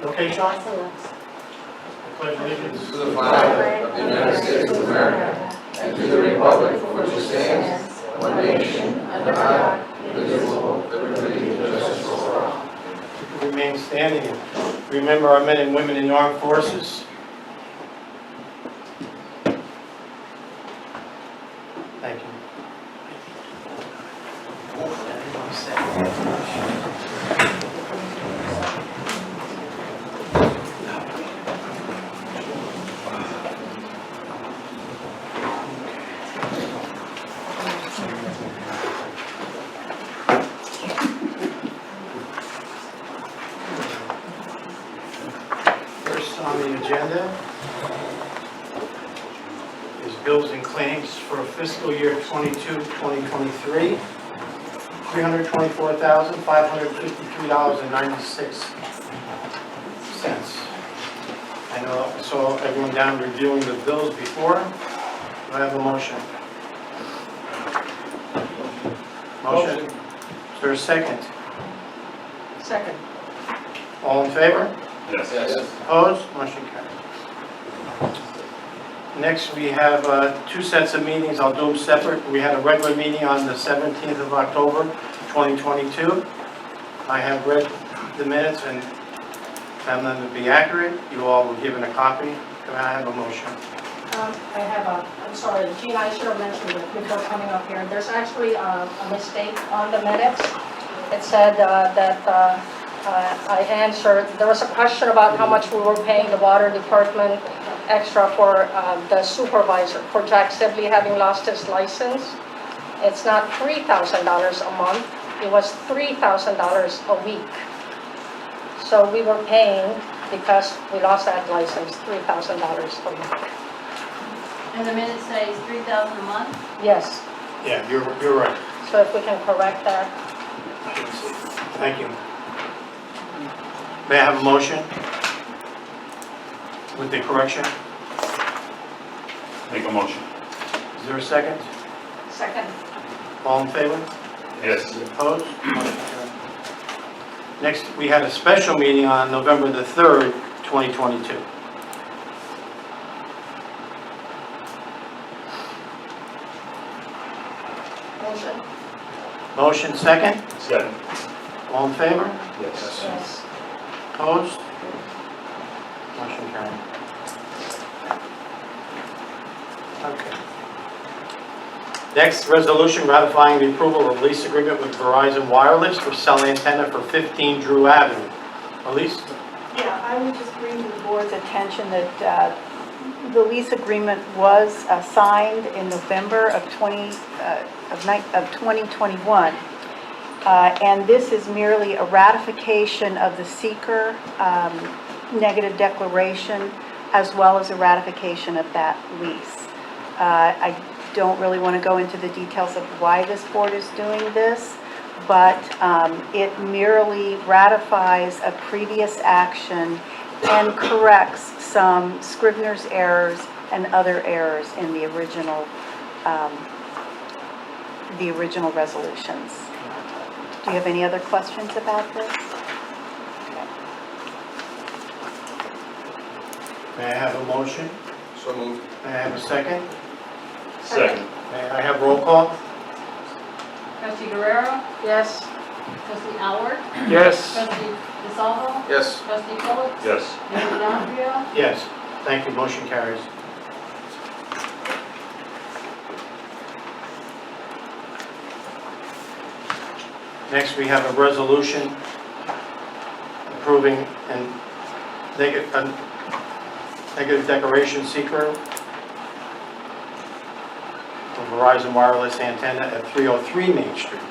Okay, Sean? I pledge allegiance To the flag of the United States of America and to the republic for which it stands, one nation, under God, indivisible, with liberty and justice for all. remain standing and remember our men and women in the armed forces. Thank you. First on the agenda is bills and claims for fiscal year 22-2023, $324,553.96. I know I saw everyone down reviewing the bills before. Do I have a motion? Motion. Is there a second? Second. All in favor? Yes. Opposed? Motion carries. Next, we have two sets of meetings. I'll do them separate. We had a regular meeting on the 17th of October, 2022. I have read the minutes and found them to be accurate. You all were given a copy. Can I have a motion? I'm sorry, Gene, I should have mentioned it before coming up here. There's actually a mistake on the minutes. It said that I answered, there was a question about how much we were paying the water department extra for the supervisor, for Jack Sibley having lost his license. It's not $3,000 a month, it was $3,000 a week. So we were paying, because we lost that license, $3,000 a week. And the minutes say it's $3,000 a month? Yes, Yeah, you're right. so if we can correct that. Thank you. May I have a motion with the correction? Make a motion. Is there a second? Second. All in favor? Yes. Opposed? Motion carries. Next, we had a special meeting on November the 3rd, 2022. Motion. Motion second? Second. All in favor? Yes. Yes. Opposed? Motion carried. Okay. Next, resolution ratifying the approval of lease agreement with Verizon Wireless for cell antenna for 15 Drew Avenue. Elise? Yeah, I would just bring to the board's attention that the lease agreement was signed in November of 2021. And this is merely a ratification of the seeker negative declaration, as well as a ratification of that lease. I don't really want to go into the details of why this board is doing this, but it merely ratifies a previous action and corrects some Scrivener's errors and other errors in the original resolutions. Do you have any other questions about this? May I have a motion? So moved. May I have a second? Second. May I have roll call? Trustee Guerrero? Yes. Trustee Howard? Yes. Trustee DeSalvo? Yes. Trustee Phillips? Yes. Mayor DeAndrea? Yes. Thank you. Motion carries. Next, we have a resolution approving a negative declaration seeker for Verizon Wireless antenna at 303 Main Street.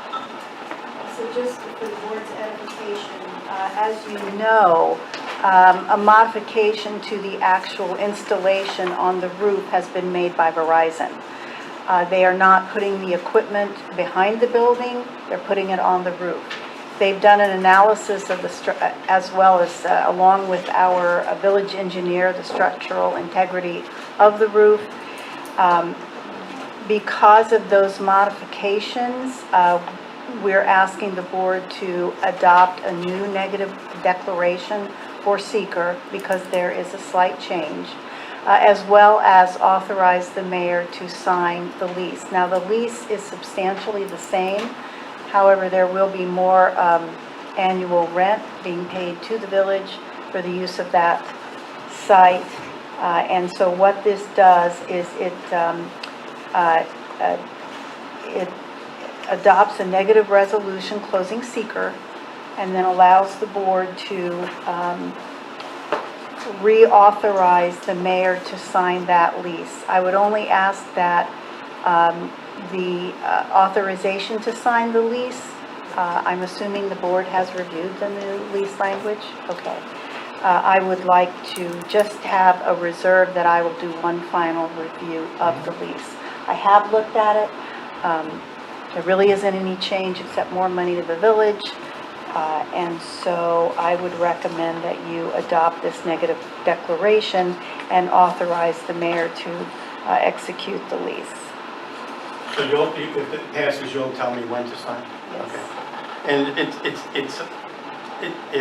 So just for the board's edification, as you know, a modification to the actual installation on the roof has been made by Verizon. They are not putting the equipment behind the building, they're putting it on the roof. They've done an analysis of the, as well as along with our village engineer, the structural integrity of the roof. Because of those modifications, we're asking the board to adopt a new negative declaration for seeker, because there is a slight change, as well as authorize the mayor to sign the lease. Now, the lease is substantially the same. However, there will be more annual rent being paid to the village for the use of that site. And so what this does is it adopts a negative resolution closing seeker, and then allows the board to reauthorize the mayor to sign that lease. I would only ask that the authorization to sign the lease, I'm assuming the board has reviewed the new lease language? Okay. I would like to just have a reserve that I will do one final review of the lease. I have looked at it. There really isn't any change except more money to the village. And so I would recommend that you adopt this negative declaration and authorize the mayor to execute the lease. So if it passes, you'll tell me when to sign? Yes. Okay. And it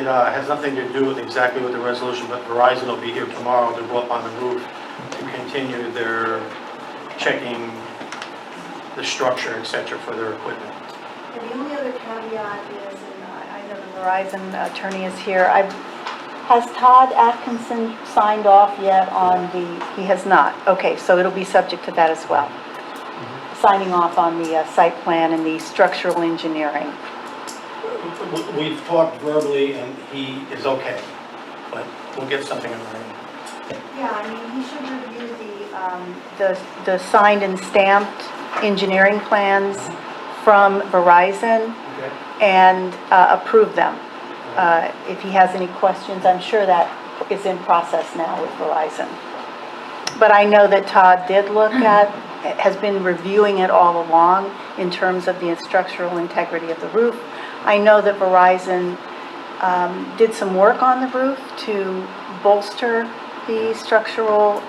has nothing to do with exactly with the resolution, but Verizon will be here tomorrow to go up on the roof to continue their checking the structure, et cetera, for their equipment. And the only other caveat is, and I know the Verizon attorney is here, has Todd Atkinson signed off yet on he has not? Okay, so it'll be subject to that as well. Signing off on the site plan and the structural engineering. We've talked verbally and he is okay, but we'll get something in writing. Yeah, I mean, he should review the signed and stamped engineering plans from Verizon Okay. and approve them. If he has any questions, I'm sure that is in process now with Verizon. But I know that Todd did look at, has been reviewing it all along in terms of the structural integrity of the roof. I know that Verizon did some work on the roof to bolster the structural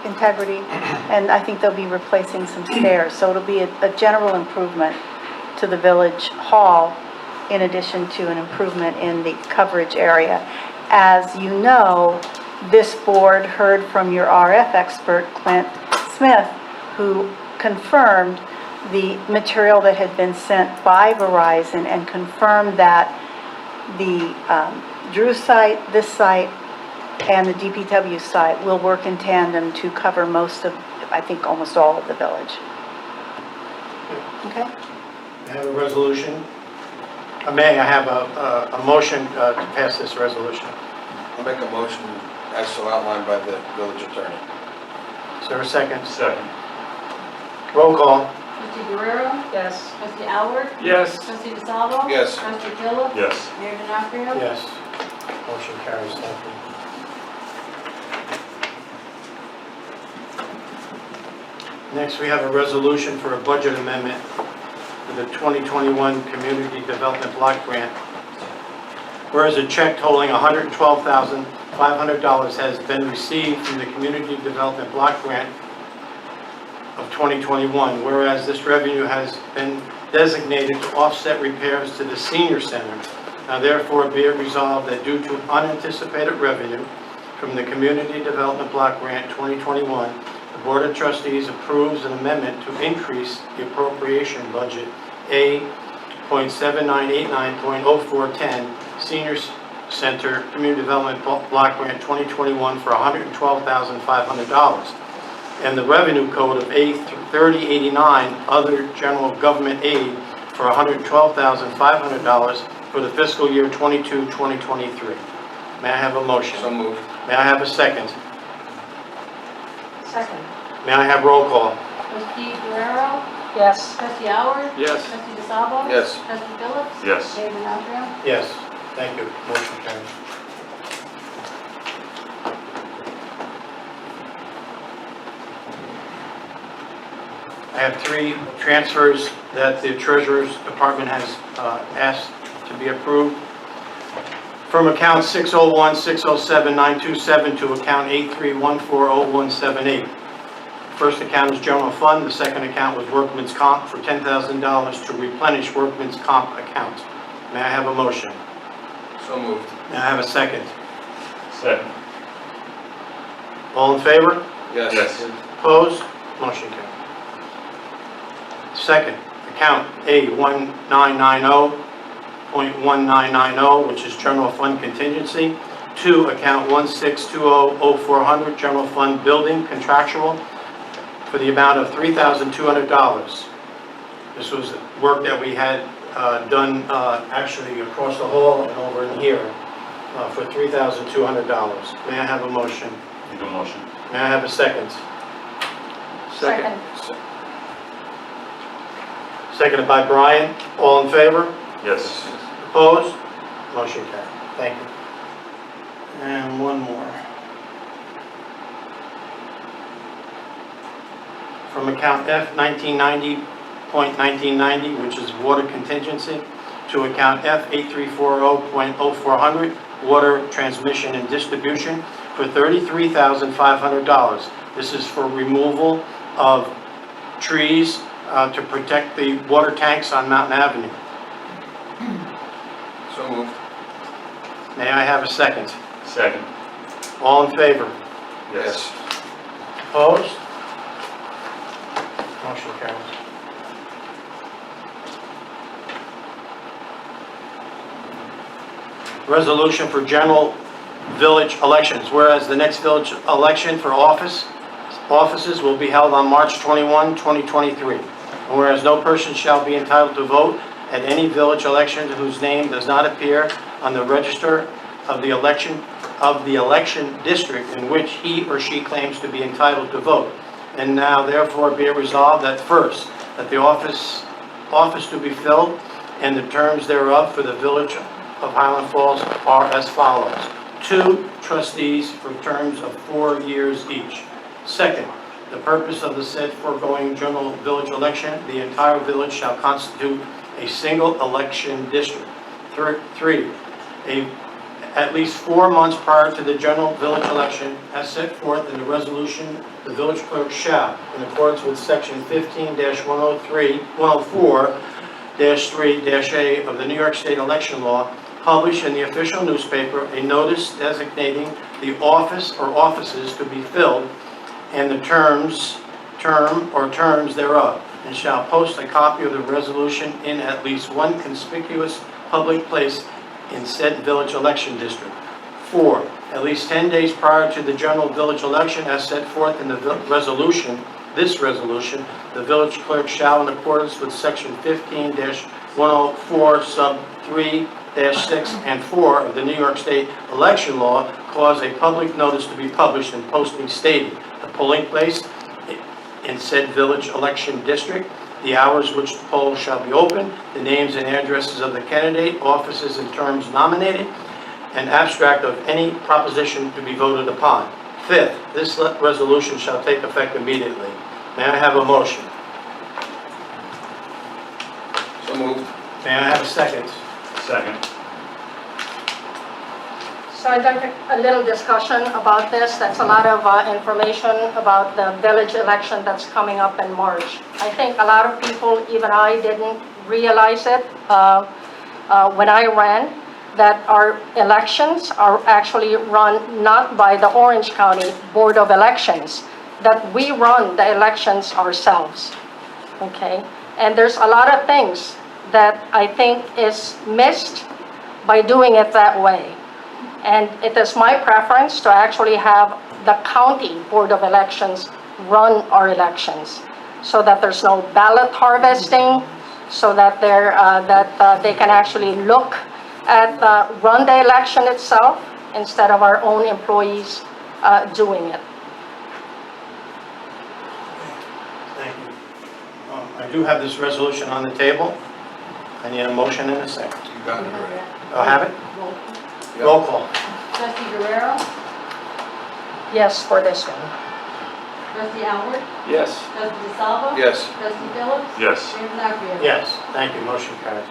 integrity, and I think they'll be replacing some stairs. So it'll be a general improvement to the village hall, in addition to an improvement in the coverage area. As you know, this board heard from your RF expert, Clint Smith, who confirmed the material that had been sent by Verizon and confirmed that the Drew site, this site, and the DPW site will work in tandem to cover most of, I think, almost all of the village. Okay? I have a resolution. May I have a motion to pass this resolution? I'll make a motion as so outlined by the village attorney. Is there a second? Second. Roll call. Trustee Guerrero? Yes. Trustee Howard? Yes. Trustee DeSalvo? Yes. Trustee Phillips? Yes. Mayor D'Onofrio? Yes. Motion carries. Thank you. Next, we have a resolution for a budget amendment for the 2021 Community Development Block Grant. Whereas a check totaling $112,500 has been received from the Community Development Block Grant of 2021, whereas this revenue has been designated to offset repairs to the senior center. Now therefore be it resolved that due to unanticipated revenue from the Community Development Block Grant 2021, the Board of Trustees approves an amendment to increase the appropriation budget A.7989.0410 Senior Center Community Development Block Grant 2021 for $112,500. And the revenue code of A3089, other general government aid, for $112,500 for the fiscal year 22-2023. May I have a motion? So moved. May I have a second? Second. May I have roll call? Trustee Guerrero? Yes. Trustee Howard? Yes. Trustee DeSalvo? Yes. Trustee Phillips? Yes. Mayor D'Onofrio? Yes. Thank you. Motion carries. I have three transfers that the Treasurer's Department has asked to be approved. From account 601-607-927 to account 83140178. First account is general fund. The second account was workman's comp for $10,000 to replenish workman's comp account. May I have a motion? So moved. May I have a second? Second. All in favor? Yes. Opposed? Motion carried. Second, account A1990.1990, which is general fund contingency, to account 162000400, general fund building contractual, for the amount of $3,200. This was work that we had done actually across the hall and over in here for $3,200. May I have a motion? Make a motion. May I have a second? Second. Seconded by Brian. All in favor? Yes. Opposed? Motion carried. Thank you. And one more. From account F 1990.1990, which is water contingency, to account F 8340.0400, water transmission and distribution, for $33,500. This is for removal of trees to protect the water tanks on Mountain Avenue. So moved. May I have a second? Second. All in favor? Yes. Opposed? Motion carries. Resolution for general village elections. Whereas the next village election for offices will be held on March 21, 2023. And whereas no person shall be entitled to vote at any village election whose name does not appear on the register of the election district in which he or she claims to be entitled to vote. And now therefore be it resolved that first, that the office to be filled and the terms thereof for the village of Highland Falls are as follows. 2 trustees for terms of 4 years each. Second, the purpose of the said foregoing general village election, the entire village shall constitute a single election district. 3, at least 4 months prior to the general village election, as set forth in the resolution, the village clerk shall, in accordance with section 104-3-A of the New York State election law, publish in the official newspaper a notice designating the office or offices to be filled and the term or terms thereof, and shall post a copy of the resolution in at least one conspicuous public place in said village election district. 4, at least 10 days prior to the general village election as set forth in the resolution, the village clerk shall, in accordance with section 15-104 sub 3-6 and 4 of the New York State election law, cause a public notice to be published and posting stating the polling place in said village election district, the hours which the poll shall be open, the names and addresses of the candidate, offices and terms nominated, an abstract of any proposition to be voted upon. 5th, this resolution shall take effect immediately. May I have a motion? So moved. May I have a second? Second. So I'd like a little discussion about this. That's a lot of information about the village election that's coming up in March. I think a lot of people, even I, didn't realize it when I ran, that our elections are actually run not by the Orange County Board of Elections, that we run the elections ourselves, okay? And there's a lot of things that I think is missed by doing it that way. And it is my preference to actually have the county board of elections run our elections, so that there's no ballot harvesting, so that they can actually look at run the election itself instead of our own employees doing it. Thank you. I do have this resolution on the table. I need a motion in a second. You got it already. I'll have it. Yep. Roll call. Trustee Guerrero? Yes, for this one. Trustee Alward? Yes. Trustee DeSalvo? Yes. Trustee Phillips? Yes. Mayor Knappier? Yes, thank you. Motion carries.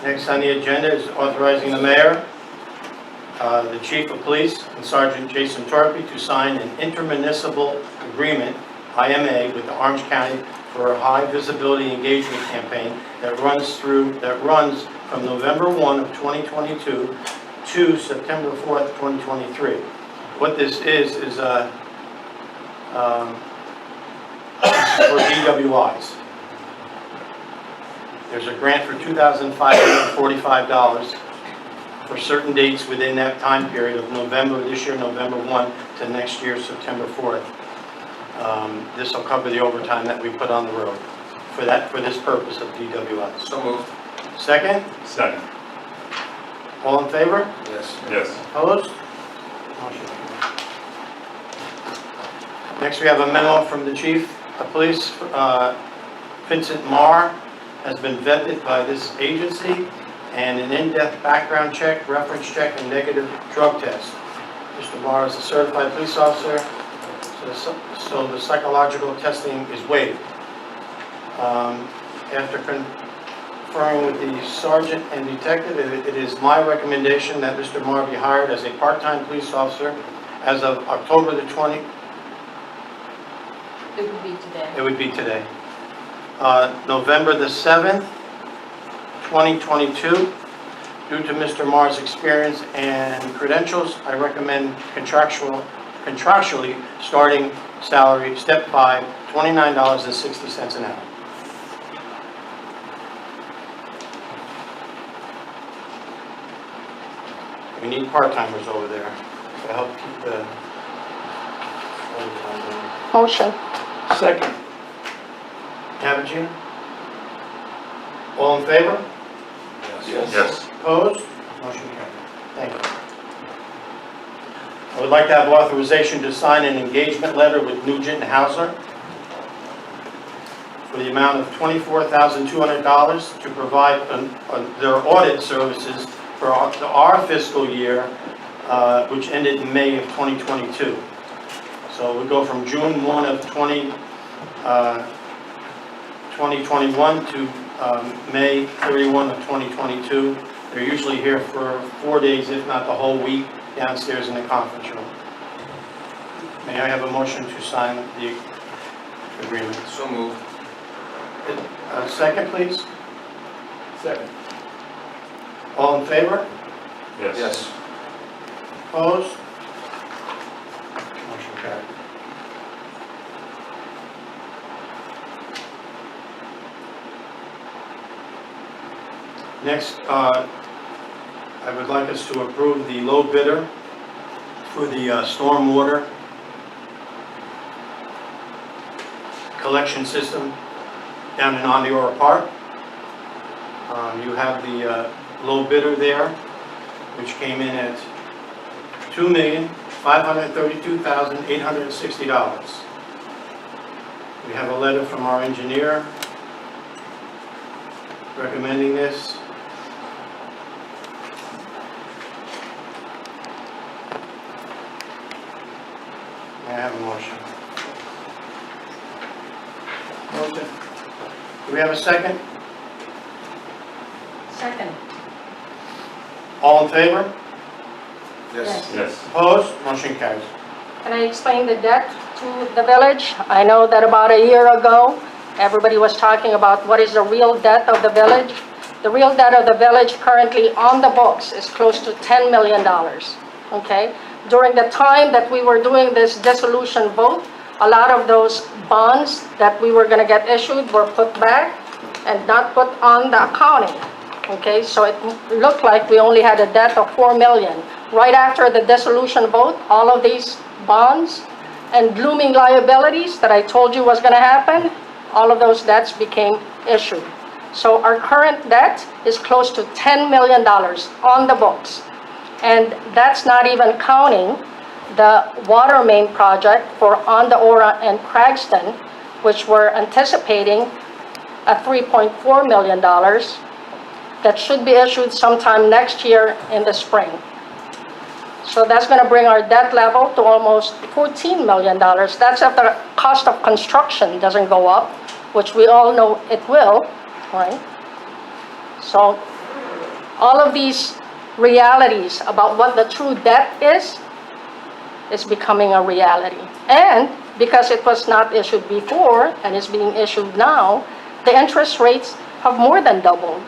Next on the agenda is authorizing the mayor, the chief of police, and Sergeant Jason Torpy to sign an intermunicipal agreement, IMA, with the Orange County for a high visibility engagement campaign that runs from November 1 of 2022 to September 4th, 2023. What this is for DWIs. There's a grant for $2,545 for certain dates within that time period of this year, November 1 to next year, September 4th. This will cover the overtime that we put on the road for this purpose of DWIs. So moved. Second, Second. all in favor? Yes. Yes. Opposed? Motion carries. Next, we have a memo from the chief of police. Vincent Marr has been vetted by this agency, and an in-depth background check, reference check, and negative drug test. Mr. Marr is a certified police officer, so the psychological testing is waived. After conferring with the sergeant and detective, it is my recommendation that Mr. Marr be hired as a part-time police officer as of October the 20th. It would be today. It would be today. November the 7th, 2022. Due to Mr. Marr's experience and credentials, I recommend contractually starting salary, step 5, $29.60 an hour. We need part-timers over there to help keep the overtime going. Motion. Second. Have it, Gina? All in favor? Yes. Opposed? Motion carried. Thank you. I would like to have authorization to sign an engagement letter with Nugent Hauser for the amount of $24,200 to provide their audit services for our fiscal year, which ended in May of 2022. So we go from June 1 of 2021 to May 31 of 2022. They're usually here for 4 days, if not the whole week, downstairs in the conference room. May I have a motion to sign the agreement? So moved. Second, please. Second. All in favor? Yes. Yes. Opposed? Motion carried. Next, I would like us to approve the low bidder for the stormwater collection system down in Ondeora Park. You have the low bidder there, which came in at $2,532,860. We have a letter from our engineer recommending this. May I have a motion? Motion. Do we have a second? Second. All in favor? Yes. Yes. Opposed? Motion carries. Can I explain the debt to the village? I know that about a year ago, everybody was talking about what is the real debt of the village. The real debt of the village currently on the books is close to $10 million, okay? During the time that we were doing this dissolution vote, a lot of those bonds that we were gonna get issued were put back and not put on the accounting, okay? So it looked like we only had a debt of $4 million. Right after the dissolution vote, all of these bonds and looming liabilities that I told you was gonna happen, all of those debts became issued. So our current debt is close to $10 million on the books. And that's not even counting the water main project for Ondeora and Cragston, which we're anticipating a $3.4 million that should be issued sometime next year in the spring. So that's going to bring our debt level to almost $14 million. That's if the cost of construction doesn't go up, which we all know it will, right? So all of these realities about what the true debt is is becoming a reality. And because it was not issued before and is being issued now, the interest rates have more than doubled.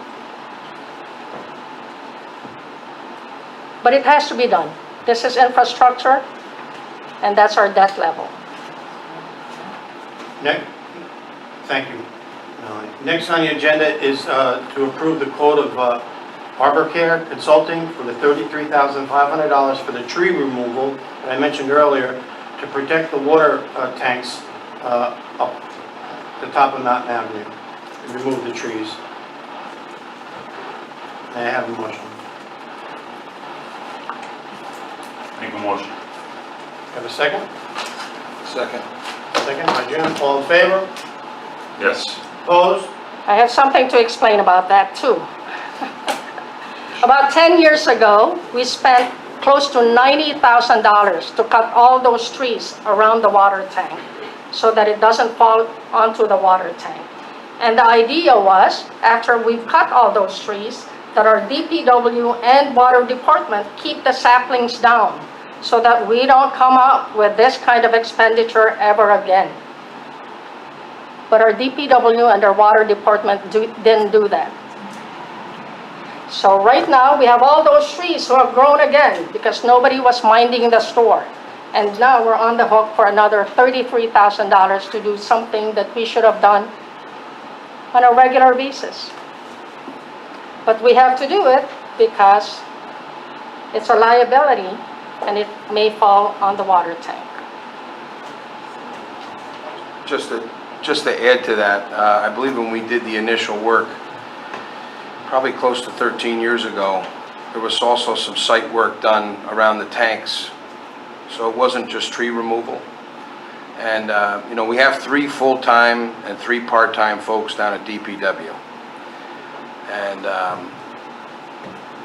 But it has to be done. This is infrastructure, and that's our debt level. Thank you, Melanie. Next on the agenda is to approve the quote of Arbor Care Consulting for the $33,500 for the tree removal that I mentioned earlier to protect the water tanks up the top of Mountain Avenue and remove the trees. May I have a motion? Make a motion. Have a second? Second. Second by Jim. All in favor? Yes. Opposed? I have something to explain about that too. About 10 years ago, we spent close to $90,000 to cut all those trees around the water tank so that it doesn't fall onto the water tank. And the idea was, after we've cut all those trees, that our DPW and water department keep the saplings down so that we don't come up with this kind of expenditure ever again. But our DPW and our water department didn't do that. So right now, we have all those trees who have grown again because nobody was minding the store. And now we're on the hook for another $33,000 to do something that we should have done on a regular basis. But we have to do it because it's a liability and it may fall on the water tank. Just to add to that, I believe when we did the initial work, probably close to 13 years ago, there was also some site work done around the tanks. So it wasn't just tree removal. And, you know, we have 3 full-time and 3 part-time folks down at DPW. And,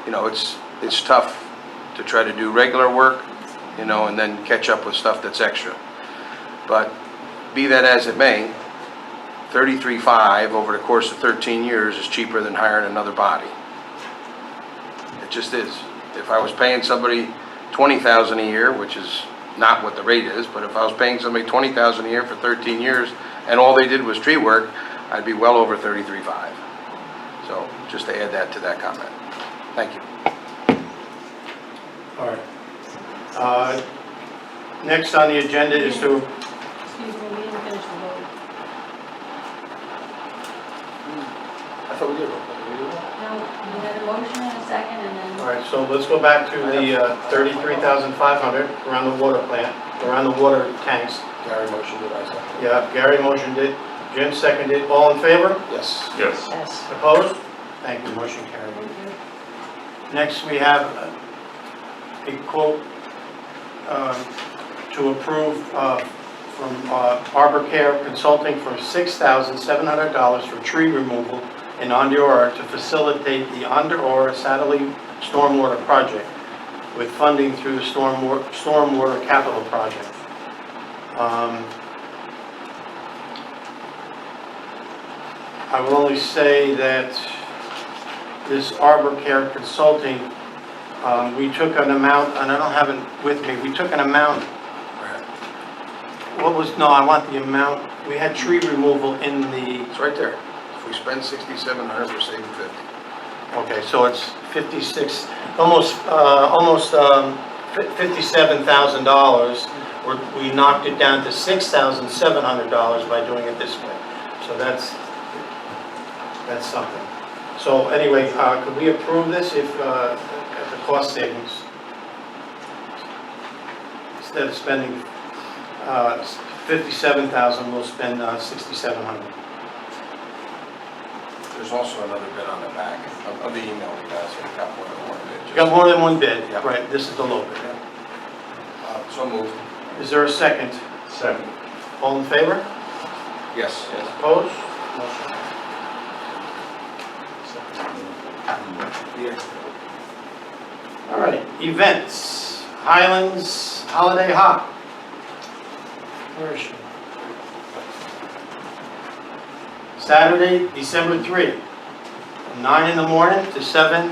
you know, it's tough to try to do regular work, you know, and then catch up with stuff that's extra. But be that as it may, $33,500 over the course of 13 years is cheaper than hiring another body. It just is. If I was paying somebody $20,000 a year, which is not what the rate is, but if I was paying somebody $20,000 a year for 13 years and all they did was tree work, I'd be well over $33,500. So just to add that to that comment. Thank you. All right. Next on the agenda is to, Excuse me, we didn't finish the vote. I thought we did. No, we had a motion and a second, and then. all right, so let's go back to the $33,500 around the water plant, around the water tanks. Gary motioned it, I seconded. Yeah, Gary motioned it, Jim seconded it. All in favor? Yes. Yes. Yes. Opposed? Thank you, motion carried. Next, we have a quote to approve from Arbor Care Consulting for $6,700 for tree removal in Ondura to facilitate the Ondura Satellite Stormwater Project with funding through the Stormwater Capital Project. I will only say that this Arbor Care Consulting, we took an amount, and I don't have it with me, we took an amount, I want the amount, we had tree removal in the, It's right there. If we spend $6,700, we're saving $50. okay, so it's 56, almost $57,000. We knocked it down to $6,700 by doing it this way. So that's something. So anyway, could we approve this if, at the cost savings? Instead of spending $57,000, we'll spend $6,700. There's also another bid on the back of the email we got, so we got more than one bid. You got more than one bid, Yeah. right? This is the low bid. So moved. Is there a second? Second. All in favor? Yes. Opposed? Motion. All right, events, Highlands Holiday Hop. Where is she? Saturday, December 3, from 9 in the morning to 7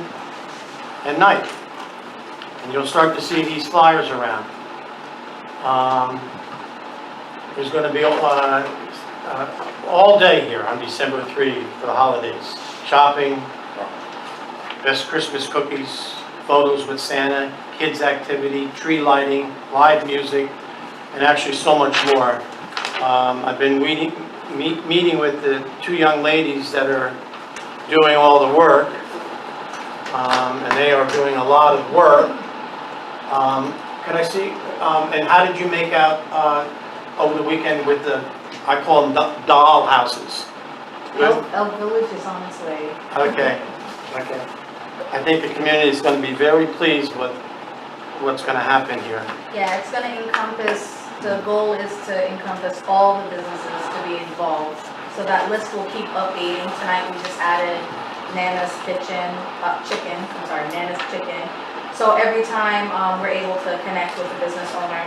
at night. And you'll start to see these flyers around. There's going to be all day here on December 3 for the holidays. Shopping, best Christmas cookies, photos with Santa, kids activity, tree lighting, live music, and actually so much more. I've been meeting with the two young ladies that are doing all the work, and they are doing a lot of work. Can I see, and how did you make out over the weekend with the, I call them doll houses? Good? Elk Village is on its way. Okay, okay. I think the community is going to be very pleased with what's going to happen here. Yeah, it's gonna encompass, the goal is to encompass all the businesses to be involved. So that list will keep updating. Tonight we just added Nana's Chicken. Nana's Chicken. So every time we're able to connect with a business owner,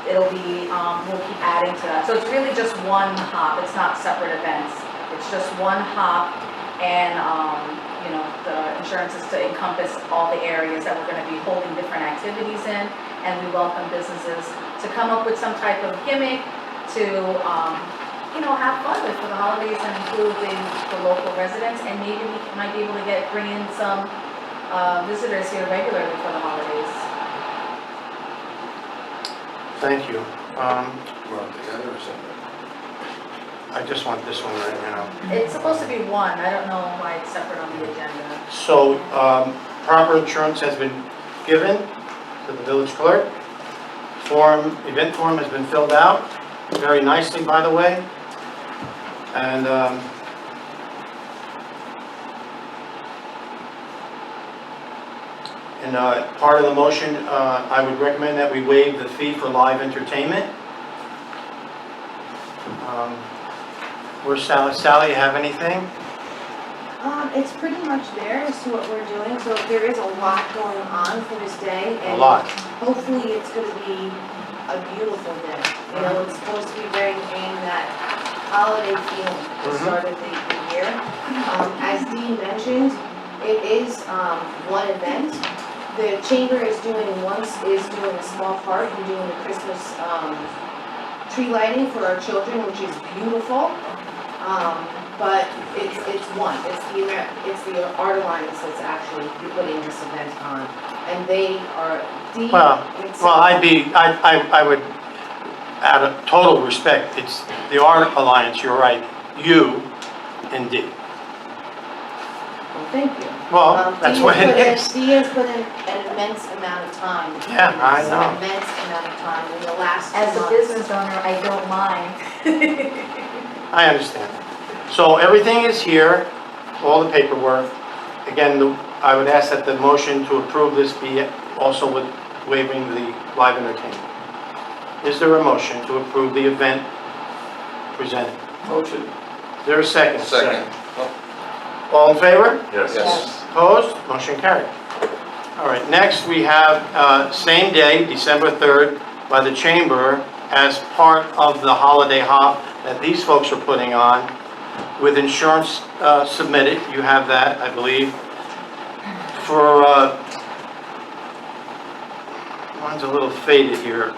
it'll be, we'll keep adding to that. So it's really just one hop, it's not separate events. It's just one hop, and you know, the insurance is to encompass all the areas that we're gonna be holding different activities in, and we welcome businesses to come up with some type of gimmick to, you know, have fun with for the holidays and include the local residents, and maybe we might be able to bring in some visitors here regularly for the holidays. Thank you. We're on together or something? I just want this one right now. It's supposed to be one, I don't know why it's separate on the agenda. So, proper insurance has been given to the village clerk. Event form has been filled out, very nicely, by the way. And, part of the motion, I would recommend that we waive the fee for live entertainment. Where's Sally? Sally, you have anything? It's pretty much there as to what we're doing, so there is a lot going on for this day. A lot. Hopefully it's gonna be a beautiful day. You know, it's supposed to be bringing that holiday feeling at the start of the year. As Dean mentioned, it is, one event. The chamber is doing a small part in doing the Christmas, tree lighting for our children, which is beautiful. But it's one, it's the Art Alliance that's actually putting this event on. And they are, Well, I would, out of total respect, it's the Art Alliance, you're right, you and D. Well, thank you. Well, that's what it is. Dee has put in an immense amount of time. Yeah, I know. An immense amount of time in the last 2 As a months. business owner, I don't mind. I understand. So everything is here, all the paperwork. Again, I would ask that the motion to approve this be also with waiving the live entertainment. Is there a motion to approve the event presented? Motion. Is there a second? Second. All in favor? Yes. Yes. Opposed? Motion carried. All right, next we have same day, December 3rd, by the Chamber as part of the holiday hop that these folks are putting on with insurance submitted. You have that, I believe. For, mine's a little faded here.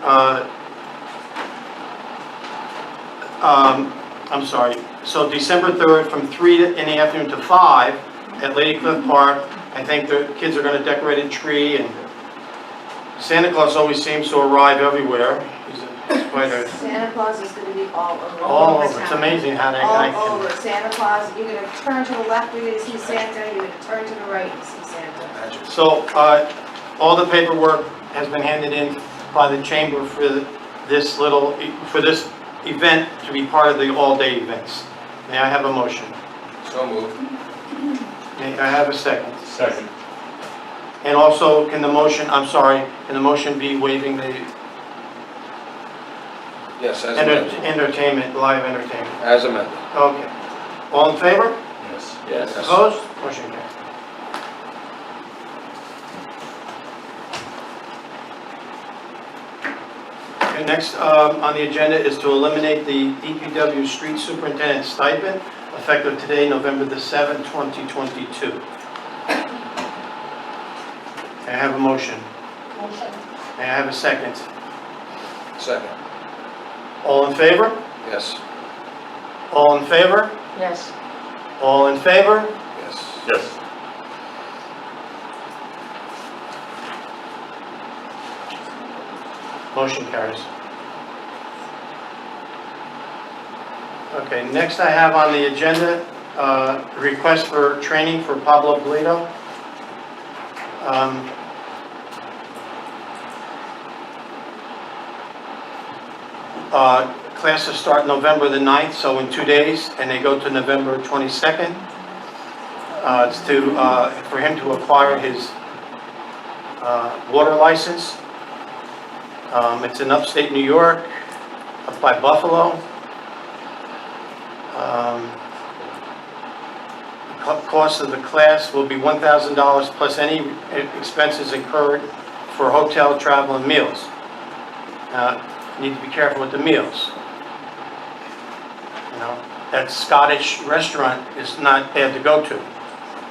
I'm sorry. So December 3rd from 3 in the afternoon to 5 at Lady Cliff Park. I think the kids are going to decorate a tree, and Santa Claus always seems to arrive everywhere. He's quite a, Santa Claus is gonna be all over. all over. It's amazing how they All over. can. Santa Claus, you're gonna turn to the left, you're gonna see Santa, you're gonna turn to the right, you see Santa. Magic. So, all the paperwork has been handed in by the Chamber for this event to be part of the all-day events. May I have a motion? So moved. May I have a second? Second. And also, can the motion be waiving the Yes, as amended. entertainment, live entertainment? As amended. Okay. All in favor? Yes. Yes. Opposed? Motion carries. Okay, next on the agenda is to eliminate the DPW street superintendent stipend effective today, November the 7th, 2022. May I have a motion? Motion. May I have a second? Second. All in favor? Yes. All in favor? Yes. All in favor? Yes. Yes. Motion carries. Okay, next I have on the agenda, request for training for Pablo Polito. Classes start November the 9th, so in 2 days, and they go to November 22nd. It's for him to acquire his water license. It's in upstate New York, up by Buffalo. Cost of the class will be $1,000 plus any expenses incurred for hotel, travel, and meals. You need to be careful with the meals. You know, that Scottish restaurant is not bad to go to,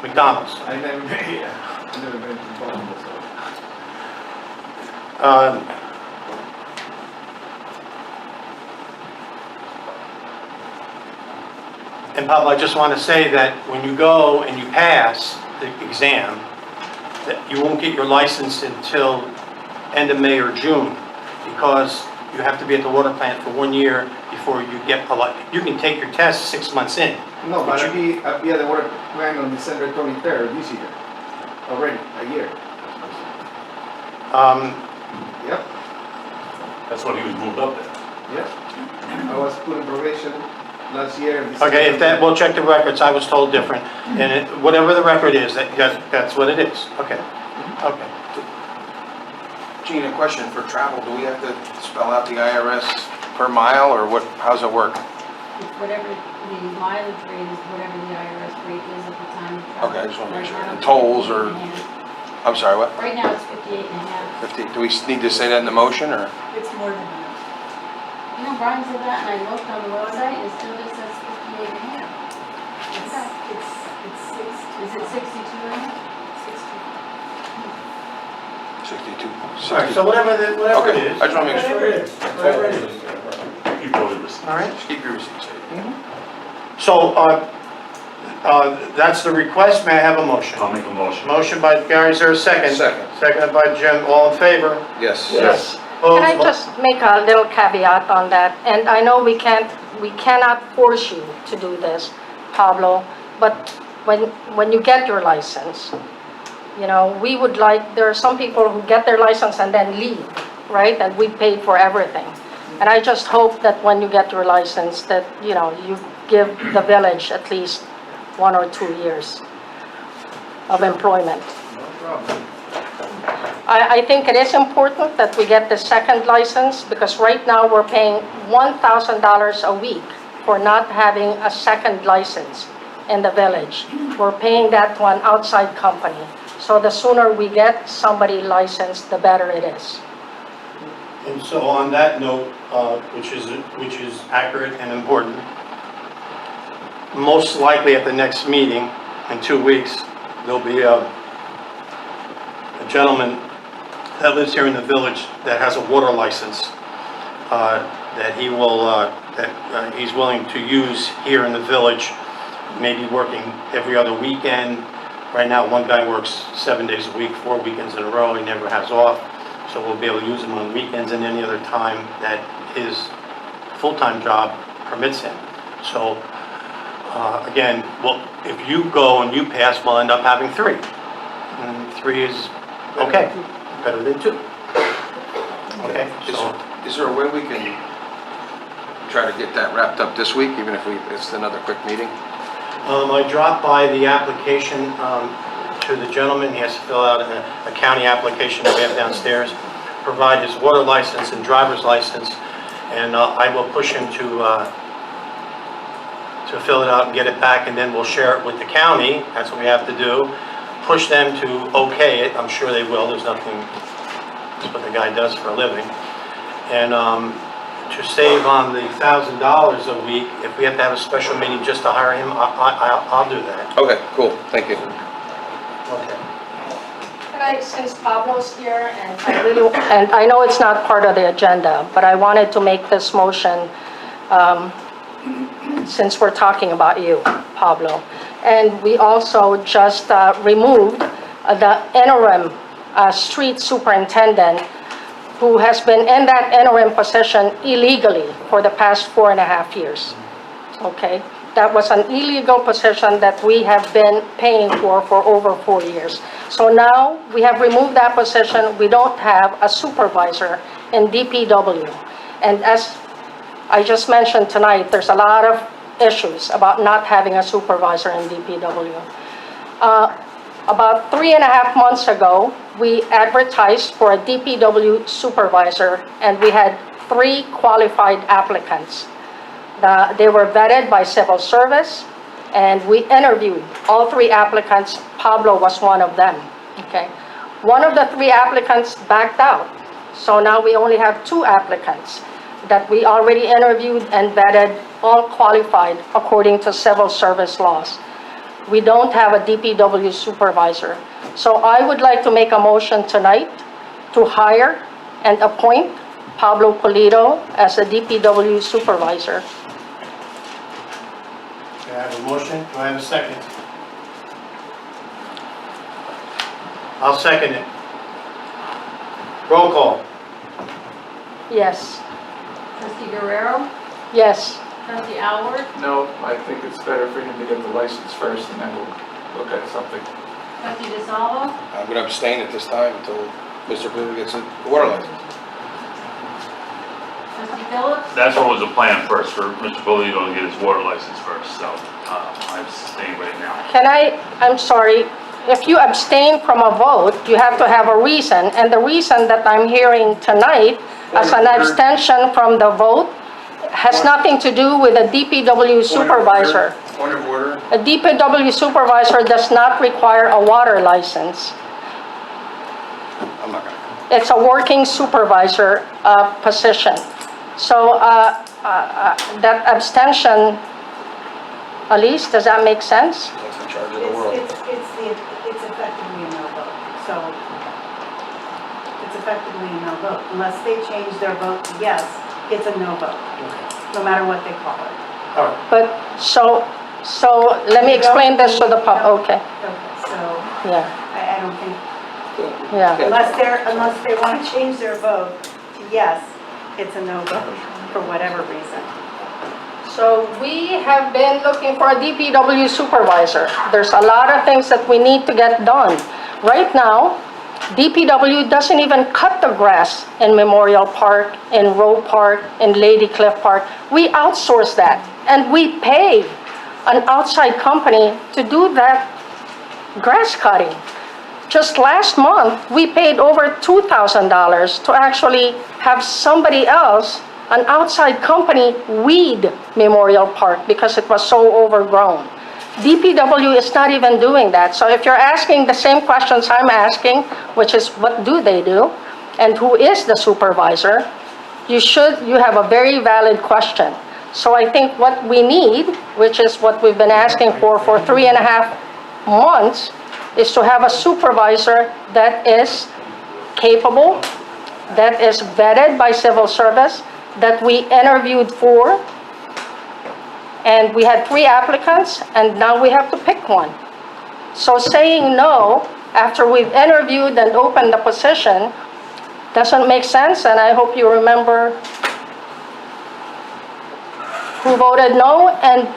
McDonald's. I never been here. I never been to Boston, so. And Pablo, I just want to say that when you go and you pass the exam, that you won't get your license until end of May or June, because you have to be at the water plant for 1 year before you get a license. You can take your test 6 months in. No, but I'll be at the water plant on December 23rd this year. Already, a year. Yep, That's when he was moved up there. yep. I was put in probation last year. in Okay, if December. that, we'll check the records, I was told different. And whatever the record is, that's what it is. Okay, okay. Gene, a question for travel. Do we have to spell out the IRS per mile, or what, how's it work? It's whatever the mileage rate is, whatever the IRS rate is at the time. of travel. Okay, I just wanna make Right sure. now, And it's tolls 58 or- and a half. I'm sorry, what? Right now, it's 58 and a half. 50, do we need to say that in the motion, or? It's more than that. You know, Brian said that, and I looked on the website, and it still just says 58 and a half. It's 60. Is it 62 and a half? 62. All right, so whatever it Okay, is. I just wanna make sure. Whatever it is, whatever it is. Keep all the receipts. All right? Just keep your receipts. So, that's the request. May I have a motion? I'll make a motion. Motion by Gary, is there a second? Second. Seconded by Jim, all in favor? Yes. Yes. Opposed? Can I just make a little caveat on that? And I know we cannot force you to do this, Pablo, but when you get your license, you know, we would like, there are some people who get their license and then leave, right? And we pay for everything. And I just hope that when you get your license, that, you know, you give the village at least 1 or 2 years of employment. No problem. I think it is important that we get the second license, because right now we're paying $1,000 a week for not having a second license in the village. We're paying that to an outside company. So the sooner we get somebody licensed, the better it is. And so on that note, which is accurate and important, most likely at the next meeting in 2 weeks, there'll be a gentleman that lives here in the village that has a water license that he's willing to use here in the village, maybe working every other weekend. Right now, one guy works 7 days a week, 4 weekends in a row, he never has off. So we'll be able to use him on weekends and any other time that his full-time job permits him. So, again, well, if you go and you pass, we'll end up having 3. And 3 is okay, better than 2. Okay, so, Is there a way we can try to get that wrapped up this week, even if it's another quick meeting? I dropped by the application to the gentleman. He has to fill out a county application that we have downstairs, provide his water license and driver's license, and I will push him to fill it out and get it back, and then we'll share it with the county. That's what we have to do. Push them to okay it. I'm sure they will. There's nothing, that's what the guy does for a living. And to save on the $1,000 a week, if we have to have a special meeting just to hire him, I'll do that. Okay, cool, thank you. Okay. Can I like, since Pablo's here, and I know it's not part of the agenda, but I wanted to make this motion, since we're talking about you, Pablo. And we also just removed the interim street superintendent, who has been in that interim position illegally for the past 4.5 years. Okay? That was an illegal position that we have been paying for over 4 years. So now, we have removed that position. We don't have a supervisor in DPW. And as I just mentioned tonight, there's a lot of issues about not having a supervisor in DPW. About 3.5 months ago, we advertised for a DPW supervisor, and we had 3 qualified applicants. They were vetted by civil service, and we interviewed all 3 applicants. Pablo was one of them, okay? One of the 3 applicants backed out, so now we only have 2 applicants that we already interviewed and vetted, all qualified according to civil service laws. We don't have a DPW supervisor. So I would like to make a motion tonight to hire and appoint Pablo Pulido as a DPW supervisor. Okay, I have a motion, do I have a second? I'll second it. Roll call. Yes. Trustee Guerrero, Yes. trustee Alward, No, I think it's better for him to get the license first and then we'll look at something. trustee DeSalvo, I'm going to abstain at this time until Mr. Blue gets a water license. trustee Phillips, That's what was the plan first, for Mr. Polito to get his water license first, so I'm staying right now. I'm sorry, if you abstain from a vote, you have to have a reason, and the reason that I'm hearing tonight as an abstention from the vote has nothing to do with a DPW supervisor. Point of order. A DPW supervisor does not require a water license. I'm not going to. It's a working supervisor position. So that abstention, Elise, does that make sense? He's in charge of the world. It's effectively a no vote, so it's effectively a no vote. Unless they change their vote to yes, it's a no vote, no matter what they call it. All right, But, so let me explain this to the okay, Okay, so yeah, I don't think, yeah. unless they want to change their vote to yes, it's a no vote for whatever reason. So we have been looking for a DPW supervisor. There's a lot of things that we need to get done. Right now, DPW doesn't even cut the grass in Memorial Park, in Roe Park, in Lady Cliff Park. We outsource that, and we pay an outside company to do that grass cutting. Just last month, we paid over $2,000 to actually have somebody else, an outside company, weed Memorial Park because it was so overgrown. DPW is not even doing that. So if you're asking the same questions I'm asking, which is what do they do, and who is the supervisor, you have a very valid question. So I think what we need, which is what we've been asking for 3.5 months, is to have a supervisor that is capable, that is vetted by civil service, that we interviewed for, and we had 3 applicants, and now we have to pick one. So saying no, after we've interviewed and opened the position, doesn't make sense, and I hope you remember who voted no, and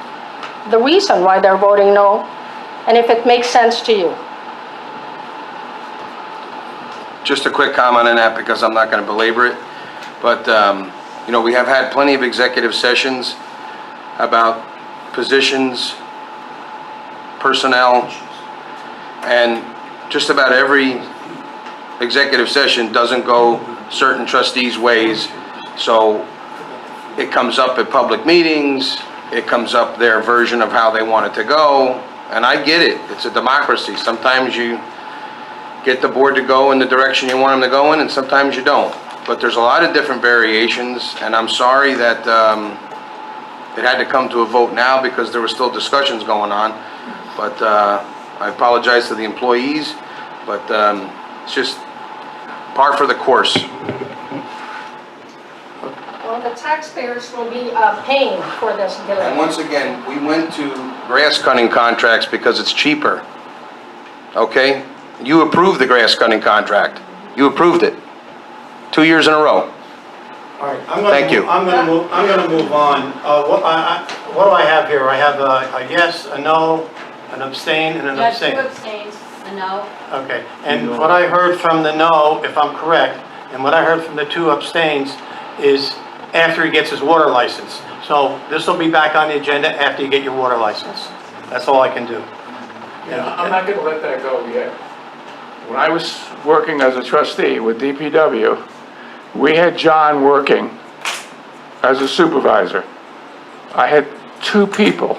the reason why they're voting no, and if it makes sense to you. Just a quick comment on that, because I'm not going to belabor it, but, we have had plenty of executive sessions about positions, personnel, and just about every executive session doesn't go certain trustees' ways, so it comes up at public meetings, it comes up their version of how they want it to go, and I get it, it's a democracy. Sometimes you get the board to go in the direction you want them to go in, and sometimes you don't. But there's a lot of different variations, and I'm sorry that it had to come to a vote now because there were still discussions going on. But I apologize to the employees, but It's just par for the course. Well, the taxpayers will be paying for this delay. And once again, we went to grass cutting contracts because it's cheaper. Okay? You approved the grass cutting contract. You approved it. 2 years in a row. All right, Thank you. I'm gonna move on. What do I have here? I have a yes, a no, an abstain, and an You have two abstain. abstains, a no. Okay, and what I heard from the no, if I'm correct, and what I heard from the two abstains is after he gets his water license. So this will be back on the agenda after you get your water license. That's all I can do. Yeah, I'm not gonna let that go yet. When I was working as a trustee with DPW, we had John working as a supervisor. I had 2 people,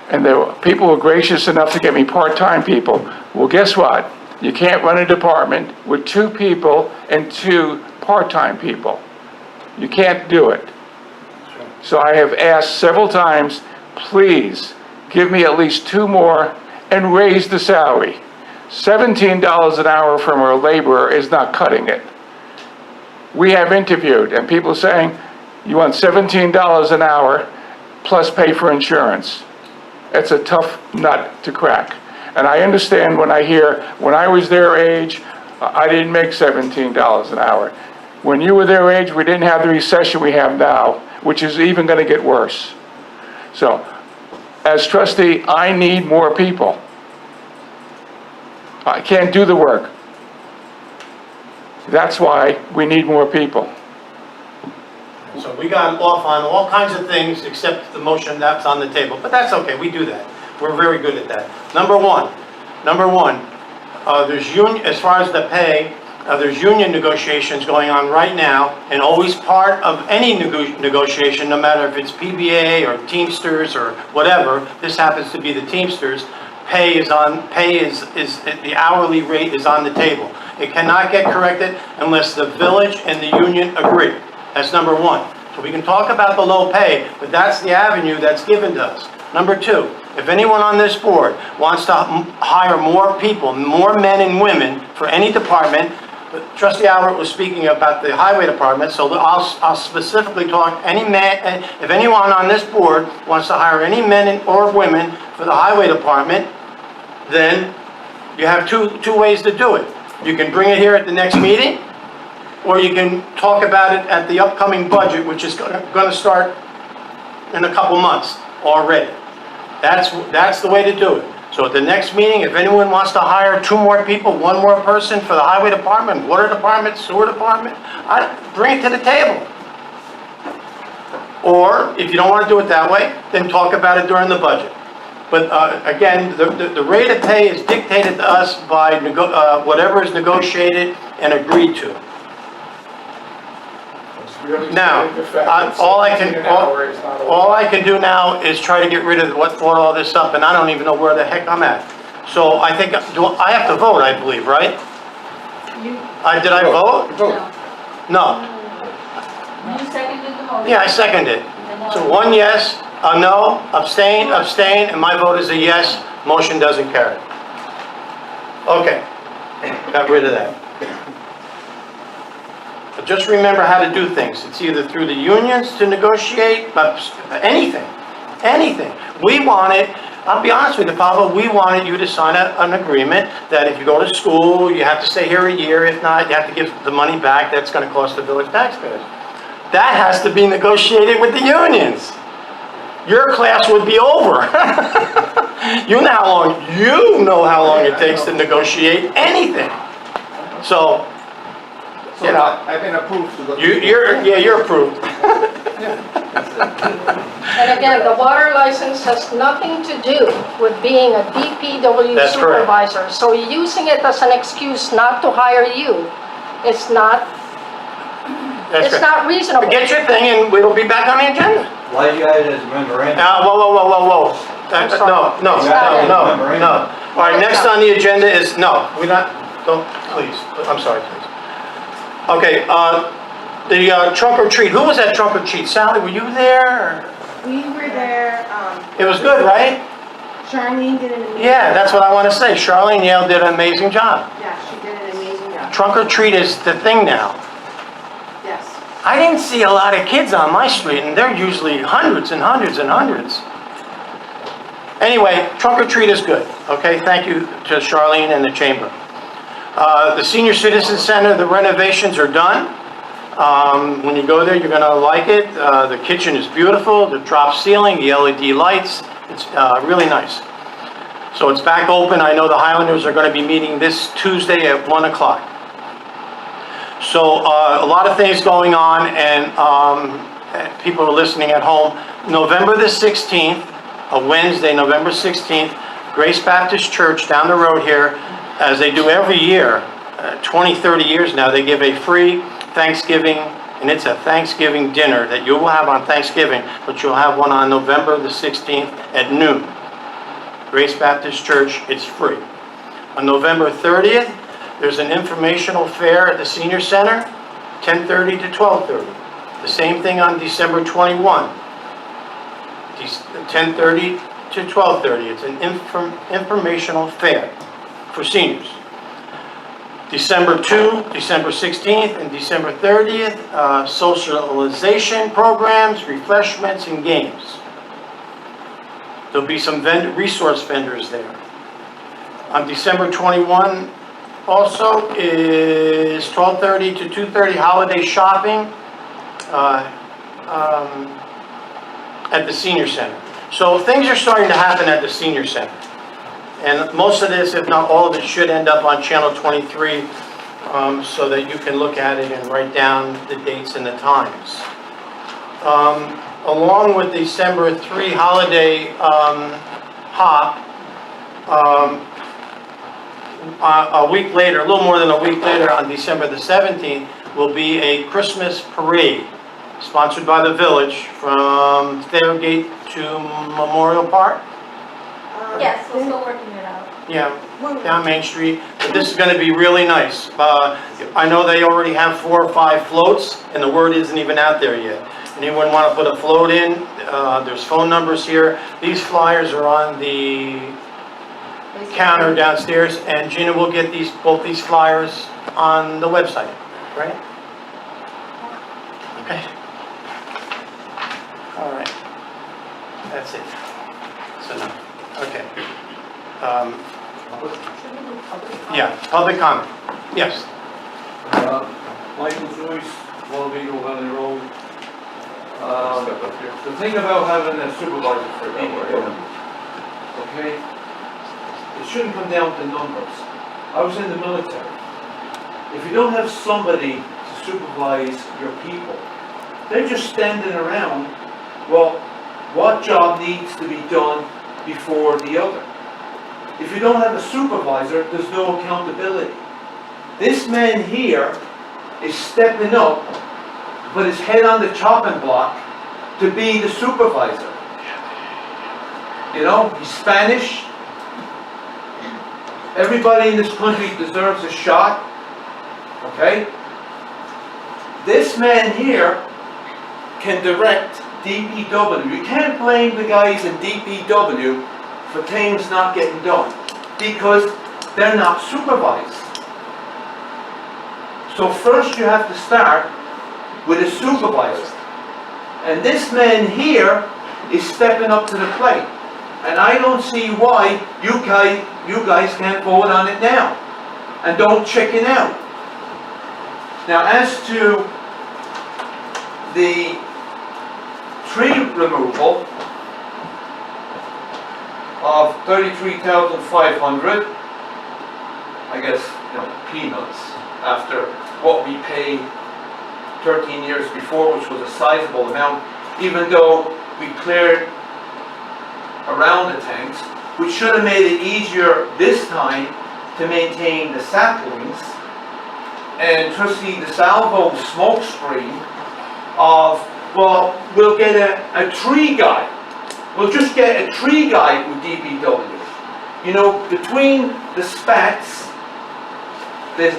and people were gracious enough to get me part-time people. Well, guess what? You can't run a department with 2 people and 2 part-time people. You can't do it. So I have asked several times, please, give me at least 2 more and raise the salary. $17 an hour from a laborer is not cutting it. We have interviewed, and people saying, you want $17 an hour plus pay for insurance. It's a tough nut to crack. And I understand when I hear, when I was their age, I didn't make $17 an hour. When you were their age, we didn't have the recession we have now, which is even gonna get worse. So, as trustee, I need more people. I can't do the work. That's why we need more people. So we got off on all kinds of things except the motion that's on the table, but that's okay, we do that. We're very good at that. Number one, there's union, as far as the pay, there's union negotiations going on right now, and always part of any negotiation, no matter if it's PBA or Teamsters or whatever, this happens to be the Teamsters, the hourly rate is on the table. It cannot get corrected unless the village and the union agree. That's number one. So we can talk about the low pay, but that's the avenue that's given to us. Number two, if anyone on this board wants to hire more people, more men and women for any department, Trustee Albert was speaking about the highway department, so I'll specifically talk, if anyone on this board wants to hire any men or women for the highway department, then you have two ways to do it. You can bring it here at the next meeting, or you can talk about it at the upcoming budget, which is going to start in a couple months already. That's the way to do it. So at the next meeting, if anyone wants to hire 2 more people, 1 more person for the highway department, water department, sewer department, bring it to the table. Or if you don't want to do it that way, then talk about it during the budget. But again, the rate of pay is dictated to us by whatever is negotiated and agreed to. Now, all I can do now is try to get rid of what brought all this up, and I don't even know where the heck I'm at. So I think, I have to vote, I believe, right? Did I vote? No. You seconded the motion. Yeah, I seconded it. So 1 yes, a no, abstain, and my vote is a yes. Motion doesn't carry. Okay, got rid of that. But just remember how to do things. It's either through the unions to negotiate, but anything. We wanted, I'll be honest with you, Pablo, we wanted you to sign an agreement that if you go to school, you have to stay here a year. If not, you have to give the money back. That's going to cost the village taxpayers. That has to be negotiated with the unions. Your class would be over. You know how long it takes to negotiate anything. So, you know, I've been approved to go. you're approved. And again, the water license has nothing to do with being a DPW That's correct. supervisor. So using it as an excuse not to hire you, it's not reasonable. Get your thing and we'll be back on the agenda. Why you guys as memorandum? Whoa. I'm sorry. No. Memorandum. All right, next on the agenda is, don't, please, I'm sorry, please. Okay, the trunk or treat, who was at trunk or treat? Sally, were you there? We were there, It was good, right? Charlene did an amazing. Yeah, that's what I job. want to say. Charlene Yale did an amazing job. Yeah, she did an amazing job. Trunk or treat is the thing now. Yes. I didn't see a lot of kids on my street, and they're usually hundreds and hundreds and hundreds. Anyway, trunk or treat is good, okay? Thank you to Charlene and the Chamber. The Senior Citizen Center, the renovations are done. When you go there, you're gonna like it. The kitchen is beautiful, the drop ceiling, the LED lights, it's really nice. So it's back open. I know the Highlanders are gonna be meeting this Tuesday at 1 o'clock. So a lot of things going on, and people are listening at home. November the 16th, a Wednesday, November 16th, Grace Baptist Church down the road here, as they do every year, 20, 30 years now, they give a free Thanksgiving, and it's a Thanksgiving dinner that you will have on Thanksgiving, but you'll have one on November the 16th at noon. Grace Baptist Church, it's free. On November 30th, there's an informational fair at the Senior Center, 10:30 to 12:30. The same thing on December 21, 10:30 to 12:30. It's an informational fair for seniors. December 2, December 16th, and December 30th, socialization programs, refreshments, and games. There'll be some resource vendors there. On December 21, also is 12:30 to 2:30 holiday shopping at the Senior Center. So things are starting to happen at the Senior Center. And most of this, if not all of it, should end up on Channel 23 so that you can look at it and write down the dates and the times. Along with December 3 holiday hop, a week later, a little more than a week later, on December the 17th, will be a Christmas parade sponsored by the village from Fairgate to Memorial Park. Yes, we're still working it out. Yeah, down Main Street. But this is going to be really nice. I know they already have 4 or 5 floats, and the word isn't even out there yet. Anyone want to put a float in? There's phone numbers here. These flyers are on the counter downstairs, and Gina will get both these flyers on the website, right? Okay. All right. That's it. That's enough. Okay. Yeah, public comment. Yes. Michael Joyce, Walvino Valley Road. The thing about having a supervisor for DPW, okay, it shouldn't come down to numbers. I was in the military. If you don't have somebody to supervise your people, they're just standing around. Well, what job needs to be done before the other? If you don't have a supervisor, there's no accountability. This man here is stepping up, put his head on the chopping block to be the supervisor. You know, he's Spanish. Everybody in this country deserves a shot. Okay? This man here can direct DPW. You can't blame the guys in DPW for things not getting done because they're not supervised. So first you have to start with a supervisor. And this man here is stepping up to the plate. And I don't see why you guys can't vote on it now. And don't chicken out. Now as to the tree removal of 33,500, I guess, you know, peanuts after what we paid 13 years before, which was a sizable amount, even though we cleared around the tanks, which should have made it easier this time to maintain the saplings. And Trustee DeSalvo's smoke screen of, well, we'll get a tree guy. We'll just get a tree guy with DPW. You know, between the spats, the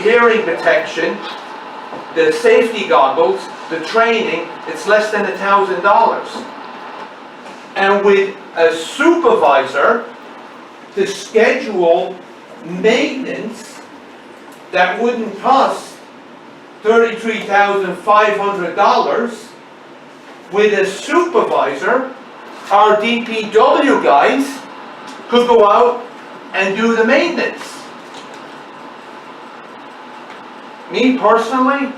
hearing protection, the safety goggles, the training, it's less than $1,000. and with a supervisor to schedule maintenance that wouldn't cost $33,500. With a supervisor, our DPW guys could go out and do the maintenance. Me personally,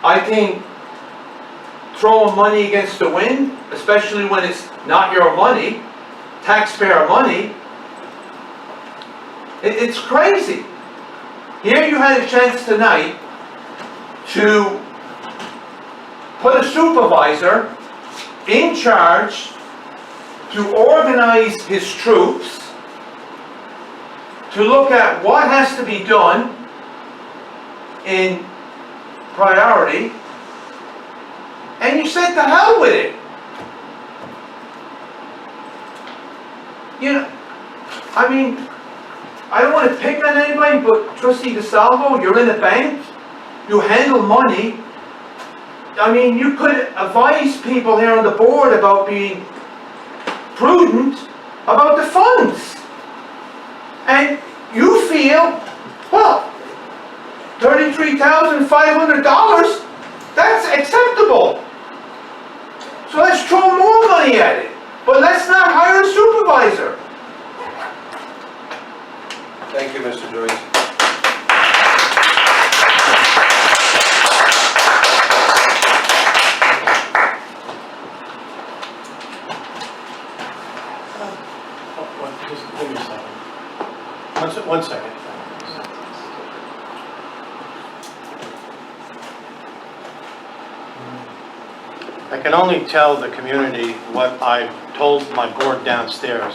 I think throwing money against the wind, especially when it's not your money, taxpayer money, it's crazy. Here you had a chance tonight to put a supervisor in charge to organize his troops, to look at what has to be done in priority, and you said to hell with it. You know, I mean, I don't want to pick on anybody, but Trustee DeSalvo, you're in a bank, you handle money. I mean, you could advise people here on the board about being prudent about the funds. And you feel, well, $33,500, that's acceptable. So let's throw more money at it, but let's not hire a supervisor. Thank you, Mr. Joyce. Just give me a second. One second. I can only tell the community what I told my board downstairs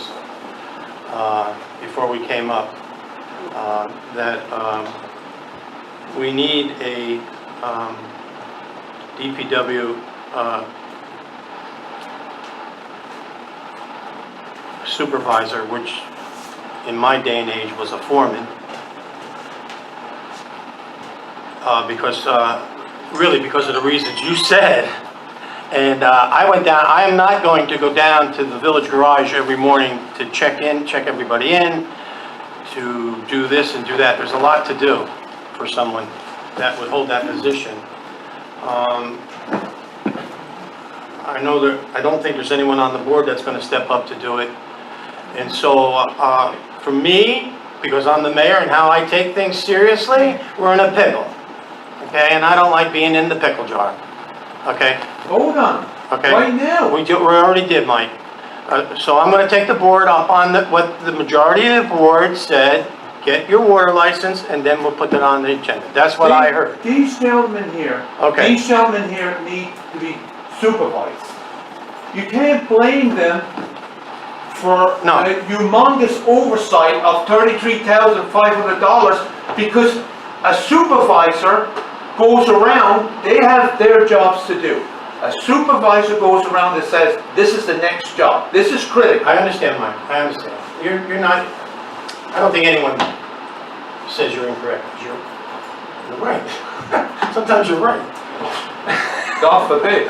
before we came up, that we need a DPW supervisor, which in my day and age was a foreman, really because of the reasons you said. And I went down, I am not going to go down to the village garage every morning to check everybody in, to do this and do that. There's a lot to do for someone that would hold that position. I know that, I don't think there's anyone on the board that's going to step up to do it. And so, for me, because I'm the mayor and how I take things seriously, we're in a pickle. Okay, and I don't like being in the pickle jar. Okay? Hold on. Okay. Right now. We already did, Mike. So I'm going to take the board up on what the majority of the board said, get your water license, and then we'll put it on the agenda. That's what I heard. These gentlemen here, Okay. these gentlemen here need to be supervised. You can't blame them for No. a humongous oversight of $33,500 because a supervisor goes around, they have their jobs to do. A supervisor goes around and says, this is the next job, this is critical. I understand, Mike. I understand. You're not, I don't think anyone says you're incorrect. You're right. Sometimes you're right. God forbid.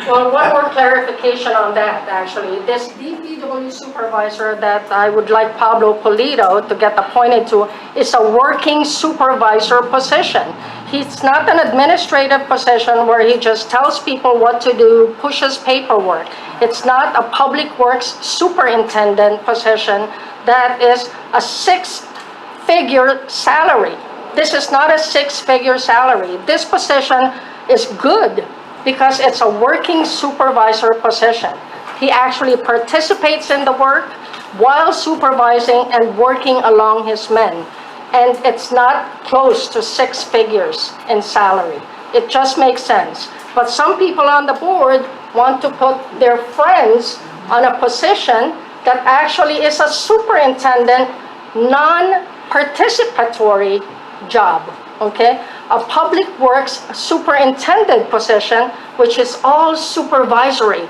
Well, one more clarification on that, actually. This DPW supervisor that I would like Pablo Pulido to get appointed to is a working supervisor position. He's not an administrative position where he just tells people what to do, pushes paperwork. It's not a public works superintendent position that is a six-figure salary. This is not a six-figure salary. This position is good because it's a working supervisor position. He actually participates in the work while supervising and working along his men. And it's not close to six figures in salary. It just makes sense. But some people on the board want to put their friends on a position that actually is a superintendent, non-participatory job, okay? A public works superintendent position, which is all supervisory,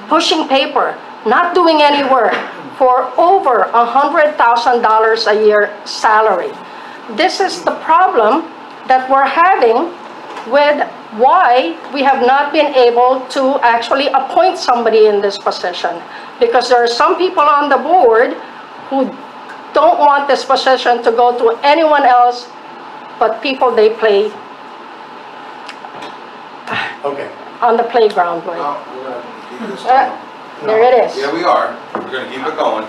pushing paper, not doing any work, for over $100,000 a year salary. This is the problem that we're having with why we have not been able to actually appoint somebody in this position. Because there are some people on the board who don't want this position to go to anyone else but people they play Okay. on the playground with. Well, we're gonna keep this going. There it is. Yeah, we are. We're gonna keep it going.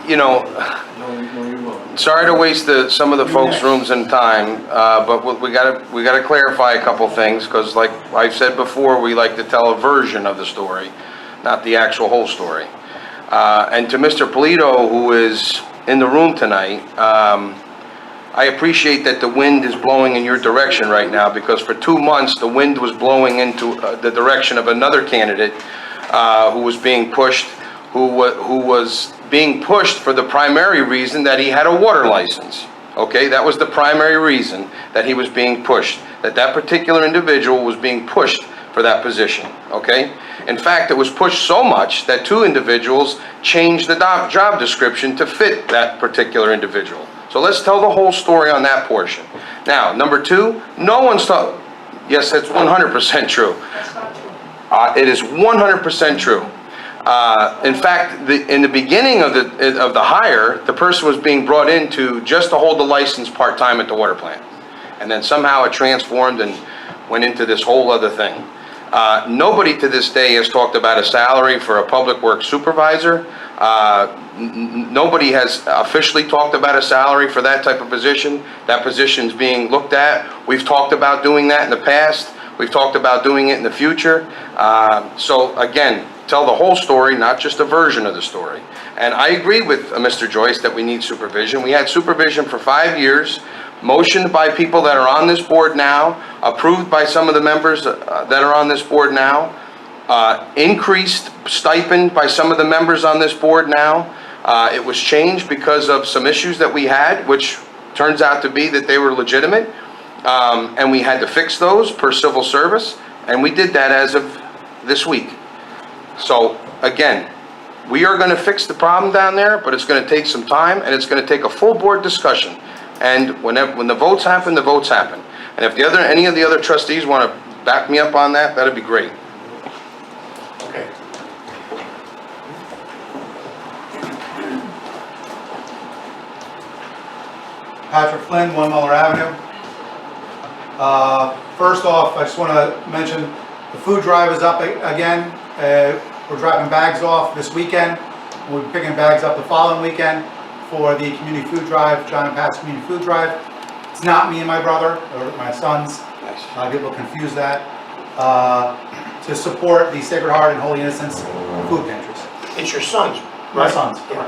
You know, sorry to waste some of the folks' rooms and time, but we gotta clarify a couple things, because like I've said before, we like to tell a version of the story, not the actual whole story. And to Mr. Polito, who is in the room tonight, I appreciate that the wind is blowing in your direction right now, because for 2 months, the wind was blowing into the direction of another candidate who was being pushed, who was being pushed for the primary reason that he had a water license. Okay, that was the primary reason that he was being pushed, that particular individual was being pushed for that position, okay? In fact, it was pushed so much that 2 individuals changed the job description to fit that particular individual. So let's tell the whole story on that portion. Now, number 2, no one's talking. Yes, that's 100% true. That's not true. It is 100% true. In fact, in the beginning of the hire, the person was being brought in just to hold the license part-time at the water plant. And then somehow it transformed and went into this whole other thing. Nobody to this day has talked about a salary for a public works supervisor. Nobody has officially talked about a salary for that type of position. That position's being looked at. We've talked about doing that in the past. We've talked about doing it in the future. So again, tell the whole story, not just a version of the story. And I agree with Mr. Joyce that we need supervision. We had supervision for 5 years, motioned by people that are on this board now, approved by some of the members that are on this board now, increased stipend by some of the members on this board now. It was changed because of some issues that we had, which turns out to be that they were legitimate. And we had to fix those per civil service, and we did that as of this week. So again, we are going to fix the problem down there, but it's going to take some time, and it's going to take a full board discussion. And when the votes happen, the votes happen. And if any of the other trustees want to back me up on that, that'd be great. Okay. Patrick Flynn, 1 Muller Avenue. First off, I just want to mention the food drive is up again. We're dropping bags off this weekend. We'll be picking bags up the following weekend for the community food drive, John and Pat's community food drive. It's not me and my brother, or my sons. Nice. People confuse that. To support the Sacred Heart and Holy Innocents food pantries. It's your sons, My right? sons, Yeah.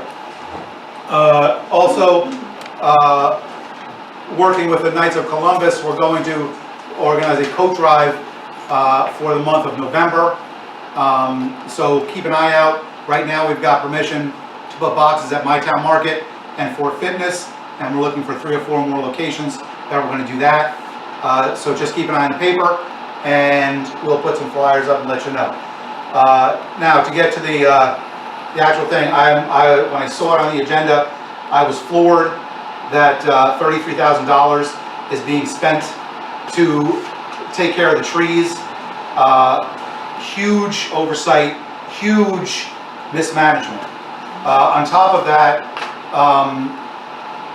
correct. Also, working with the Knights of Columbus, we're going to organize a coat drive for the month of November. So keep an eye out. Right now, we've got permission to put boxes at My Town Market and Fort Fitness, and we're looking for 3 or 4 more locations that we're going to do that. So just keep an eye on the paper, and we'll put some flyers up and let you know. Now, to get to the actual thing, when I saw it on the agenda, I was floored that $33,000 is being spent to take care of the trees. Huge oversight, huge mismanagement. On top of that,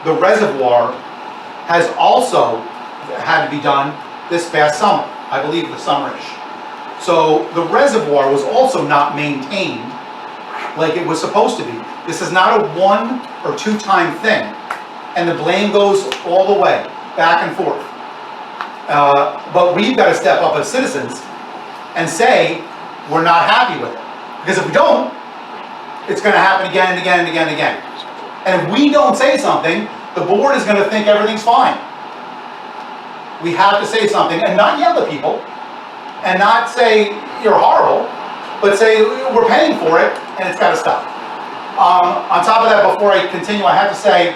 the reservoir has also had to be done this past summer, I believe the summerish. So the reservoir was also not maintained like it was supposed to be. This is not a 1 or 2 time thing, and the blame goes all the way, back and forth. But we've got to step up as citizens and say we're not happy with it. Because if we don't, it's going to happen again and again and again and again. And if we don't say something, the board is going to think everything's fine. We have to say something and not yell at people and not say you're horrible, but say we're paying for it and it's got to stop. On top of that, before I continue, I have to say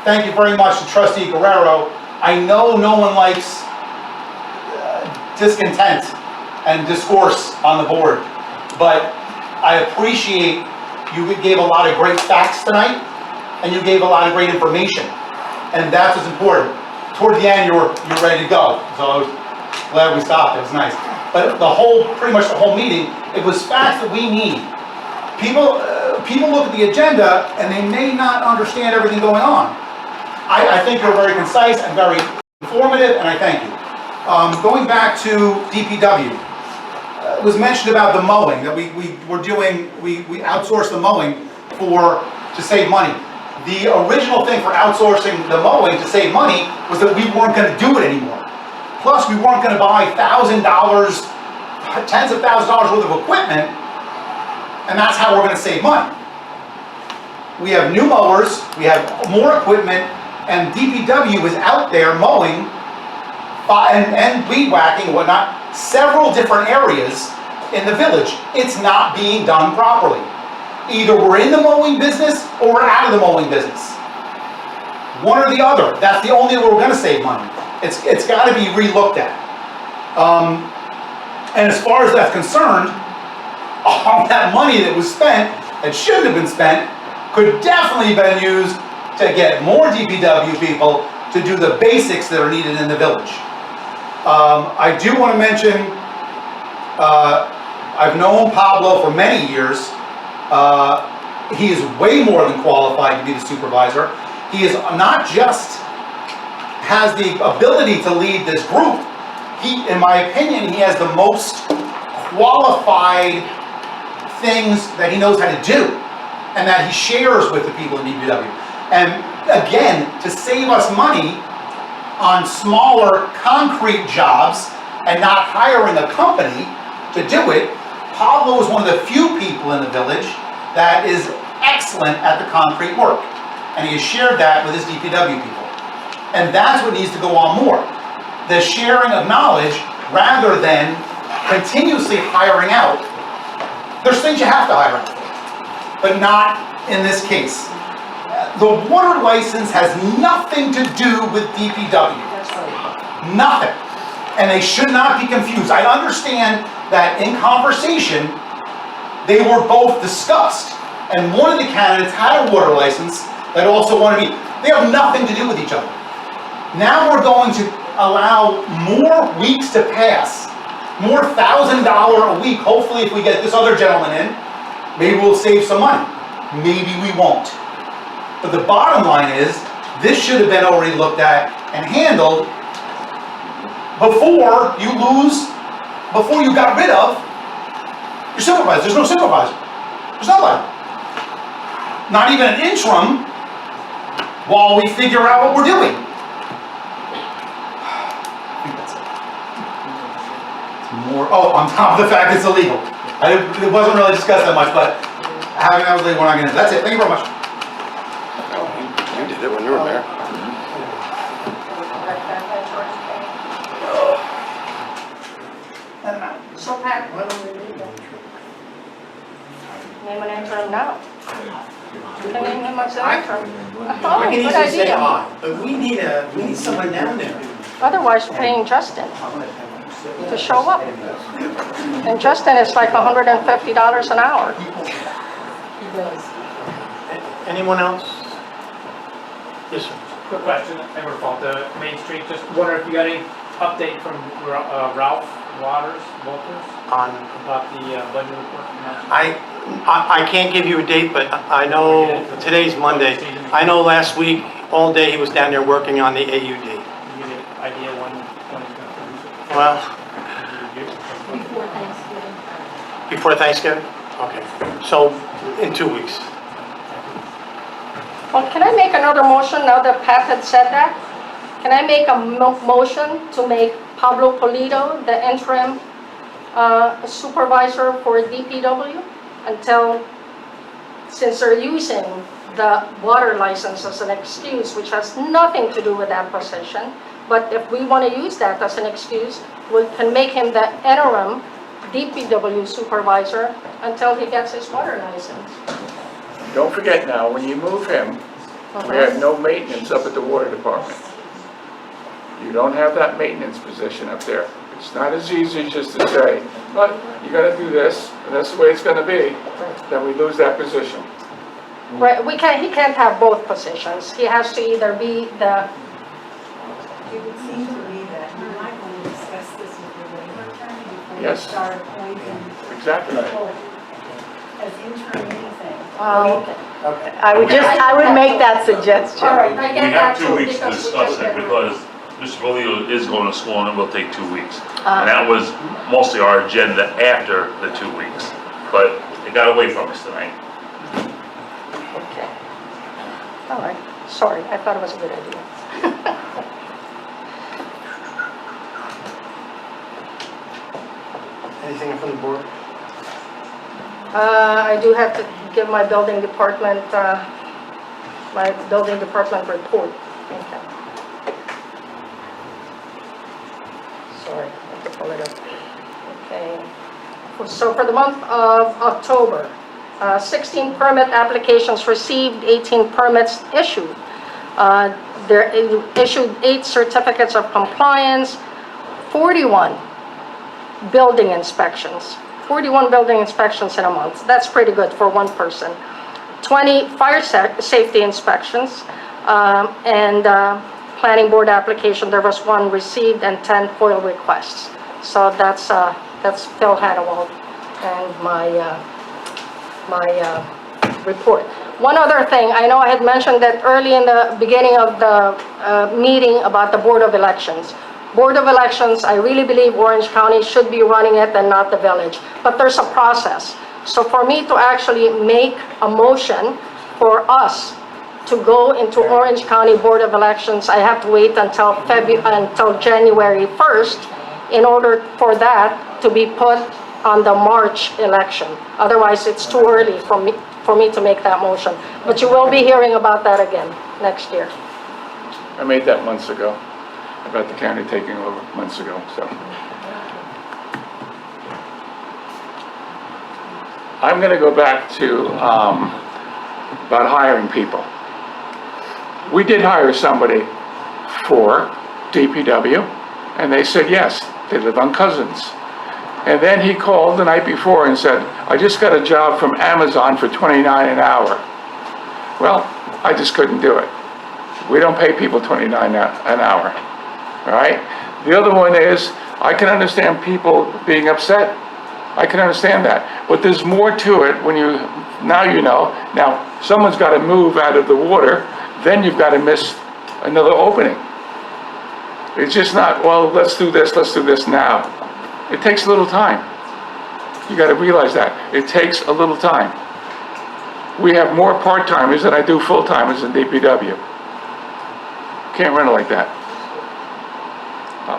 thank you very much to Trustee Guerrero. I know no one likes discontent and discourse on the board, but I appreciate you gave a lot of great facts tonight, and you gave a lot of great information, and that's what's important. Toward the end, you're ready to go. So Glad we stopped, it was nice. But pretty much the whole meeting, it was facts that we need. People look at the agenda and they may not understand everything going on. I think you're very concise and very informative, and I thank you. Going back to DPW, it was mentioned about the mowing, that we outsourced the mowing to save money. The original thing for outsourcing the mowing to save money was that we weren't gonna do it anymore. Plus, we weren't gonna buy $1,000, tens of thousands of dollars worth of equipment, and that's how we're gonna save money. We have new mowers, we have more equipment, and DPW is out there mowing and weed whacking and whatnot, several different areas in the village. It's not being done properly. Either we're in the mowing business or we're out of the mowing business. One or the other. That's the only way we're gonna save money. It's gotta be re-looked at. And as far as that's concerned, all that money that was spent, that shouldn't have been spent, could definitely have been used to get more DPW people to do the basics that are needed in the village. I do want to mention, I've known Pablo for many years. He is way more than qualified to be the supervisor. He is not just has the ability to lead this group, in my opinion, he has the most qualified things that he knows how to do and that he shares with the people in DPW. And again, to save us money on smaller concrete jobs and not hiring a company to do it, Pablo is one of the few people in the village that is excellent at the concrete work. And he has shared that with his DPW people. And that's what needs to go on more. The sharing of knowledge rather than continuously hiring out. There's things you have to hire out for, but not in this case. The water license has nothing to do with DPW. Nothing. And they should not be confused. I understand that in conversation, they were both discussed. And one of the candidates had a water license that also wanted to be, they have nothing to do with each other. Now we're going to allow more weeks to pass, more $1,000 a week. Hopefully if we get this other gentleman in, maybe we'll save some money. Maybe we won't. But the bottom line is, this should have been already looked at and handled before you got rid of your supervisor. There's no supervisor. There's nobody. Not even an interim while we figure out what we're doing. I think that's it. It's more, on top of the fact it's illegal. It wasn't really discussed that much, but having that was illegal, we're not gonna, that's it. Thank you very much. You did it when you were there. So Pat, name an interim now. You can name him as an interim. I Oh, can good easily say idea. aye, but we need someone down there. Otherwise, we're paying Justin to show up. And Justin is like $150 an hour. Anyone else? Yes, sir. Quick question, Edward Fault, Main Street, just wonder if you got any update from Ralph Walters On, about the budget report? I can't give you a date, but I know today's Monday. I know last week, all day he was down there working on the AUD. You get an idea when he's going to produce it? Well, Before Thanksgiving. before Thanksgiving? Okay, so in 2 weeks. Well, can I make another motion now that Pat had said that? Can I make a motion to make Pablo Polito the interim supervisor for DPW until, since they're using the water license as an excuse, which has nothing to do with that position, but if we want to use that as an excuse, we can make him the interim DPW supervisor until he gets his water license. Don't forget now, when you move him, we have no maintenance up at the water department. You don't have that maintenance position up there. It's not as easy just to say, but you gotta do this, and that's the way it's gonna be, then we lose that position. Right, he can't have both positions. He has to either be the, It would seem to me that you might want to discuss this and Yes. start appointing Exactly. people as interim anything. Okay. Okay. I would make that suggestion. All right, I We get have that 2 too, weeks to because we discuss just it get. because Mr. Bolio is going to sworn and will take 2 weeks. Ah. And that was mostly our agenda after the 2 weeks, but it got away from us tonight. Okay. All right, sorry, I thought it was a good idea. Anything from the board? I do have to give my building department report. Okay. Sorry, I have to pull it up. Okay. So for the month of October, 16 permit applications received, 18 permits issued. There issued 8 certificates of compliance, 41 building inspections. 41 building inspections in a month. That's pretty good for one person. 20 fire safety inspections, and planning board application, there was 1 received and 10 FOIL requests. So that's Phil Hadawald and my report. One other thing, I know I had mentioned that early in the beginning of the meeting about the Board of Elections. Board of Elections, I really believe Orange County should be running it and not the village, but there's a process. So for me to actually make a motion for us to go into Orange County Board of Elections, I have to wait until January 1st in order for that to be put on the March election. Otherwise, it's too early for me to make that motion. But you will be hearing about that again next year. I made that months ago, about the county taking over months ago, so. I'm gonna go back to, about hiring people. We did hire somebody for DPW, and they said yes, they live on Cousins. And then he called the night before and said, I just got a job from Amazon for $29 an hour. Well, I just couldn't do it. We don't pay people $29 an hour, all right? The other one is, I can understand people being upset. I can understand that. But there's more to it when now you know. Now, someone's got to move out of the water, then you've got to miss another opening. It's just not, well, let's do this now. It takes a little time. You got to realize that. It takes a little time. We have more part-timers than I do full-timers in DPW. Can't run it like that.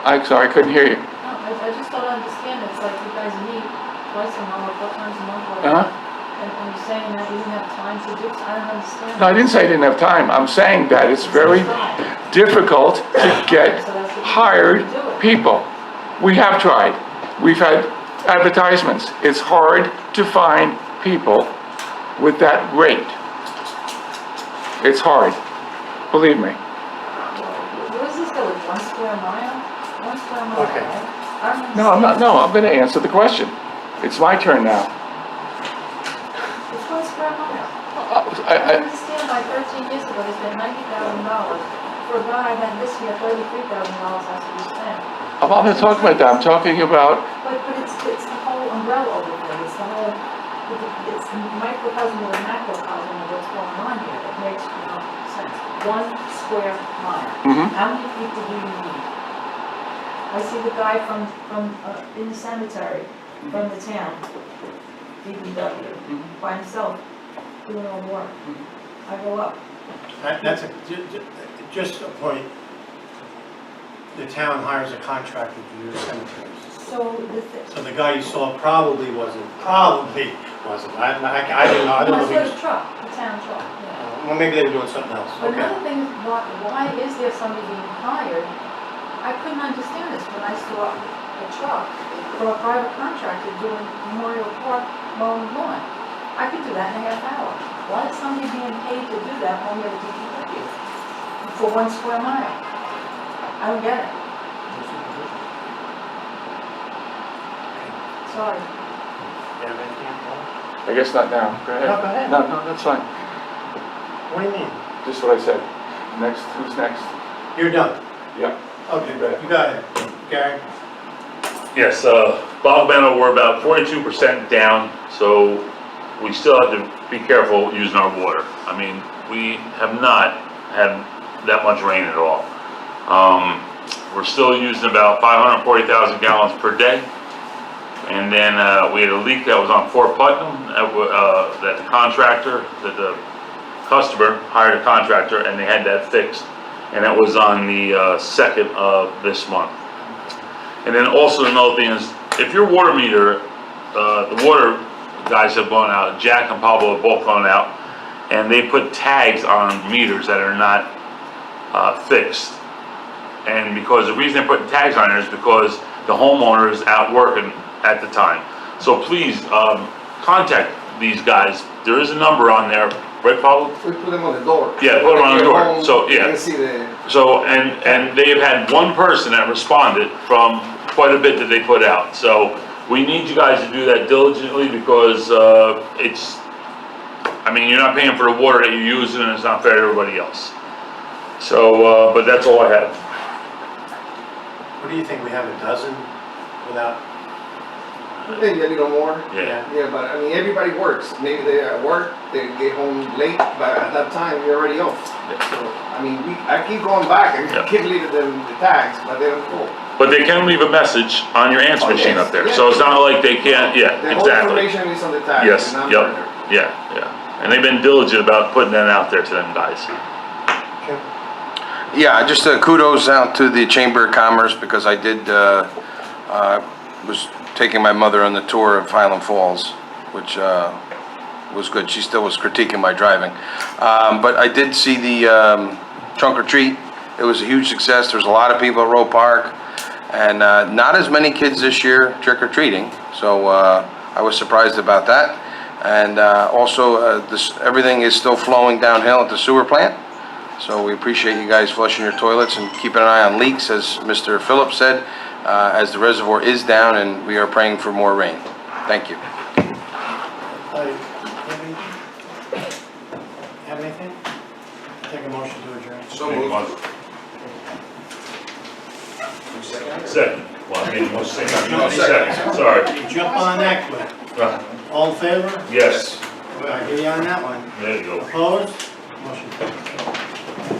I'm sorry, I couldn't hear you. No, I just don't understand, it's like you guys meet twice a month, or 4 times a month, or, Uh-huh. and you're saying that you didn't have time to do, I don't understand. No, I didn't say I didn't have time. I'm saying that it's very difficult to get hired people. We have tried. We've had advertisements. It's hard to find people with that rate. It's hard, believe me. Where is this going, 1 square mile? 1 square mile, Okay. right? I don't No, I'm not, understand. no, I'm gonna answer the question. It's my turn now. It's 1 square mile. I I understand by 13 years ago, they spent $90,000. For a guy that this year, $33,000 has to be spent. I'm not talking about that. I'm talking about, But it's the whole umbrella over there, it's the whole, it's the microcosm or macrocosm of what's going on here, it makes no sense. 1 square mile. Mhm. How many people do you need? I see the guy from, in the cemetery, from the town, DPW, by himself, doing all the work. I go up. That's just a point. The town hires a contractor to do cemeteries. So So the guy you saw probably wasn't. I didn't know, I don't know That's if he for was, the truck, the town truck, yeah. well, maybe they were doing something else, But okay. another thing is, why is there somebody being hired? I couldn't understand this when I saw a truck for a private contractor doing Memorial Park mowing lawn. I could do that in a half hour. Why is somebody being paid to do that when you're a DPW for 1 square mile? I don't get it. Sorry. You have anything else? I guess not now. Go ahead. No, go ahead. No, that's fine. What do you mean? Just what I said. Next, who's next? You're done? Yep. Okay, you got it. Gary? Yes, Bog Meadow, we're about 42% down, so we still have to be careful using our water. I mean, we have not had that much rain at all. We're still using about 540,000 gallons per day. And then we had a leak that was on Fort Putnam that the contractor, that the customer hired a contractor and they had that fixed. And that was on the 2nd of this month. And then also another thing is, if your water meter, the water guys have gone out, Jack and Pablo have both gone out, and they put tags on meters that are not fixed. And because the reason they're putting tags on there is because the homeowner is out working at the time. So please, contact these guys. There is a number on there, right, Pablo? We put them on the door. Yeah, put them on the When door. you're home, So, you yeah. can see the, So, and they have had one person that responded from quite a bit that they put out. So we need you guys to do that diligently because it's, I mean, you're not paying for the water that you're using and it's not fair to everybody else. So, but that's all I have. What do you think, we have a dozen without? maybe a little more. Yeah. Yeah, but I mean, everybody works. Maybe they're at work, they get home late, but at that time, you're already off. So, I mean, I keep going back, I Yeah. keep leaving them the tags, but they don't go. But they can leave a message on your answer Oh, machine yes, up there. yes. So it's not like they can't, yeah, The whole exactly. information is on the tag. Yes, and I'm yep, further. yeah. And they've been diligent about putting that out there to them guys. Yeah, just kudos out to the Chamber of Commerce because I did, was taking my mother on the tour of Highland Falls, which was good. She still was critiquing my driving. But I did see the trunk or treat. It was a huge success. There's a lot of people at Roe Park and not as many kids this year trick or treating. So I was surprised about that. And also, everything is still flowing downhill at the sewer plant. So we appreciate you guys flushing your toilets and keeping an eye on leaks, as Mr. Phillips said, as the reservoir is down and we are praying for more rain. Thank you. Have anything? Take a motion to adjourn. So moved. Second. Well, I mean, most second, sorry. You jump on that quick. All in favor? Yes, Well, I hear you on that one. there you go. Opposed? Motion carries.